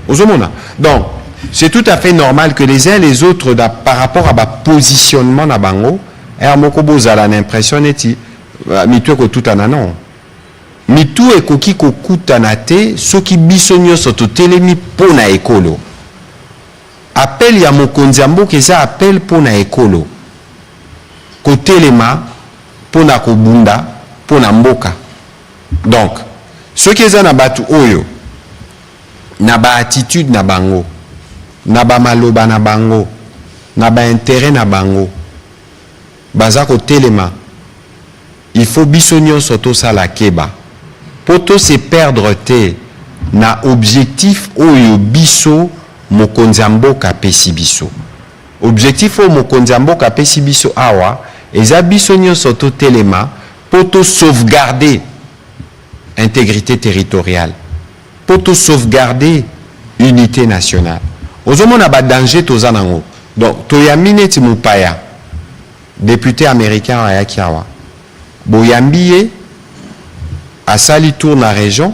Ozomona. Donc c'est tout à fait normal que les uns et les autres par rapport à ba positionnement na bango moko bozala l'impression neti mitu ko tout non. Mitu ekoki kokutana te soki biso nyonso totelemi pona ekolo. Appel ya mokonzi ya mboka eza appel pona ekolo. Kotelema pona kobunda pona mboka. Donc soki eza na batu oyo na ba attitude na bango na ba maloba na bango na ba intérêt na bango baza kotelema il faut biso nyonso tosala keba poto se perdre te na objectif oyo biso mokonzi mboka pesi biso. Objectif oyo mokonzi mboka pesi biso awa eza biso nyonso totelema poto sauvegarder intégrité territoriale, poto sauvegarder unité nationale. Ozomona ba danger toza nango. Donc toyamine ti mupaya député américain ayaki awa boyambiye asali tour na région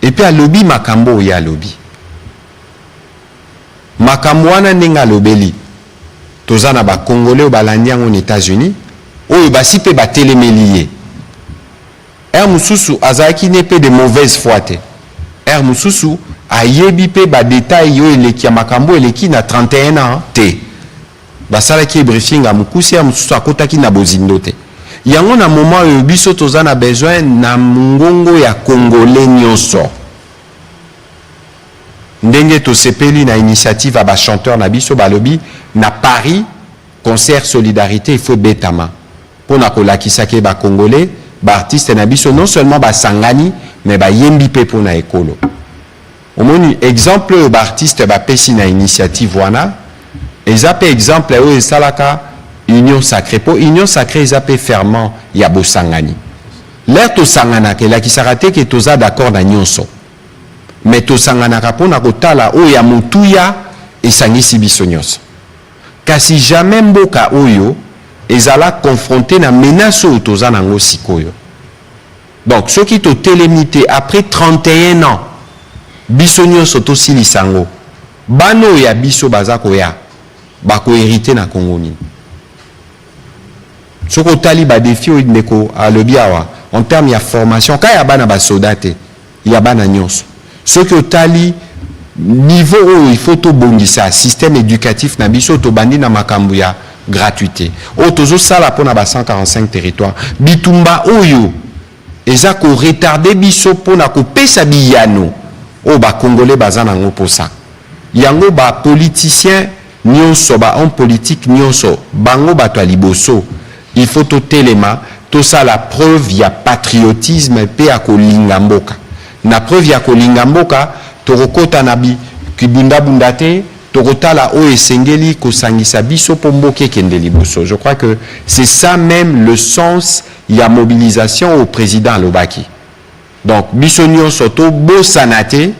et puis à lobby makambo ya lobby makambo wana ndenge lobeli toza na ba congolais ou balandi yango aux États-Unis oyo basi pe batelemeli ye mususu azaki ne pe de mauvaise foi te mususu ayebi pe ba détail yo eleki ya makambo eleki na 31 ans te basalaki briefing a mukusi mususu akotaki na bozindo te. Yango na moment oyo biso toza na besoin na mungongo ya congolais nyonso ndenge tosepeli na initiative à ba chanteur na biso balobi na Paris concert solidarité il faut betama pona kolakisa ke ba congolais ba artiste na biso non seulement ba sangani mais ba yembi pe pona ekolo. Omoni exemple ba artiste ba pesi na initiative wana ezape exemple oyo esalaka union sacrée. Pour union sacrée, ils appellent fermement Yabo Sangani. L'air to sangana ke la kisarate ke toza d'accord na nyonso. Mais to sangana kapona kotala o ya mutuya esangisi biso nyonso. Kasi jamais mboka oyo ezala confronté na menace o toza nango sikoyo. Donc ceux qui to télémité après 31 ans biso nyonso to silisango. Bano ya biso bazako ya bako hérité na Congoni. Ce que tali ba défi ndeko a lobiawa en termes de formation quand ya bana ba soldate ya bana nyonso ce que tali niveau où il faut to bongisa système éducatif na biso to bandi na makambu ya gratuité o tozo sala pona ba 145 territoires bitumba oyo eza ko retarder biso pona ko pesa biyano o ba congolais bazana ngo posa yango ba politicien nyonso ba en politique nyonso bango bato liboso. Il faut tout élément, tout ça la preuve, il y a patriotisme, pe akolinga mboka. Na preuve ya kolinga mboka, torokota nabi kibunda bundate, torota la o esengeli ko sangisa biso pomboke kendeli boso. Je crois que c'est ça même le sens, il y a mobilisation au président Lobaki. Donc biso nyonso to bo sanate,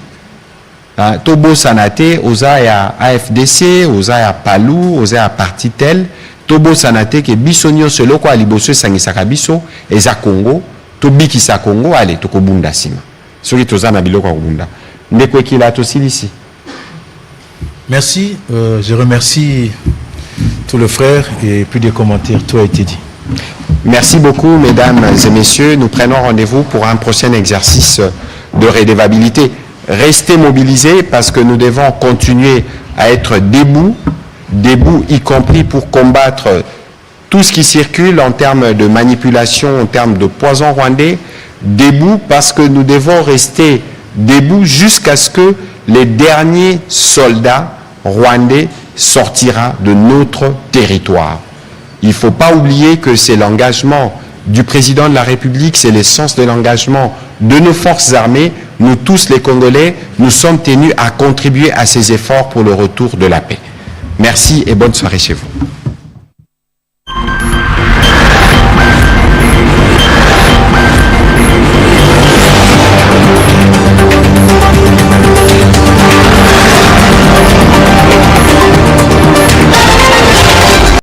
tobo sanate, oza ya AFDC, oza ya Palou, oza ya parti tel. Tobo sanate ke biso nyonso loko aliboso sangisaka biso eza Congo to bikisa Congo ale tokobunda sima soki toza na biloko kobunda ndeko ekila to silisi Merci. Je remercie tous les frères et plus de commentaires. Tout a été dit. Merci beaucoup, mesdames et messieurs. Nous prenons rendez-vous pour un prochain exercice de redevabilité. Restez mobilisés parce que nous devons continuer à être debout, y compris pour combattre tout ce qui circule en termes de manipulation, en termes de poison rwandais. Debout parce que nous devons rester debout jusqu'à ce que les derniers soldats rwandais sortiront de notre territoire. Il ne faut pas oublier que c'est l'engagement du président de la République, c'est l'essence de l'engagement de nos forces armées. Nous tous les Congolais, nous sommes tenus à contribuer à ces efforts pour le retour de la paix. Merci et bonne soirée chez vous.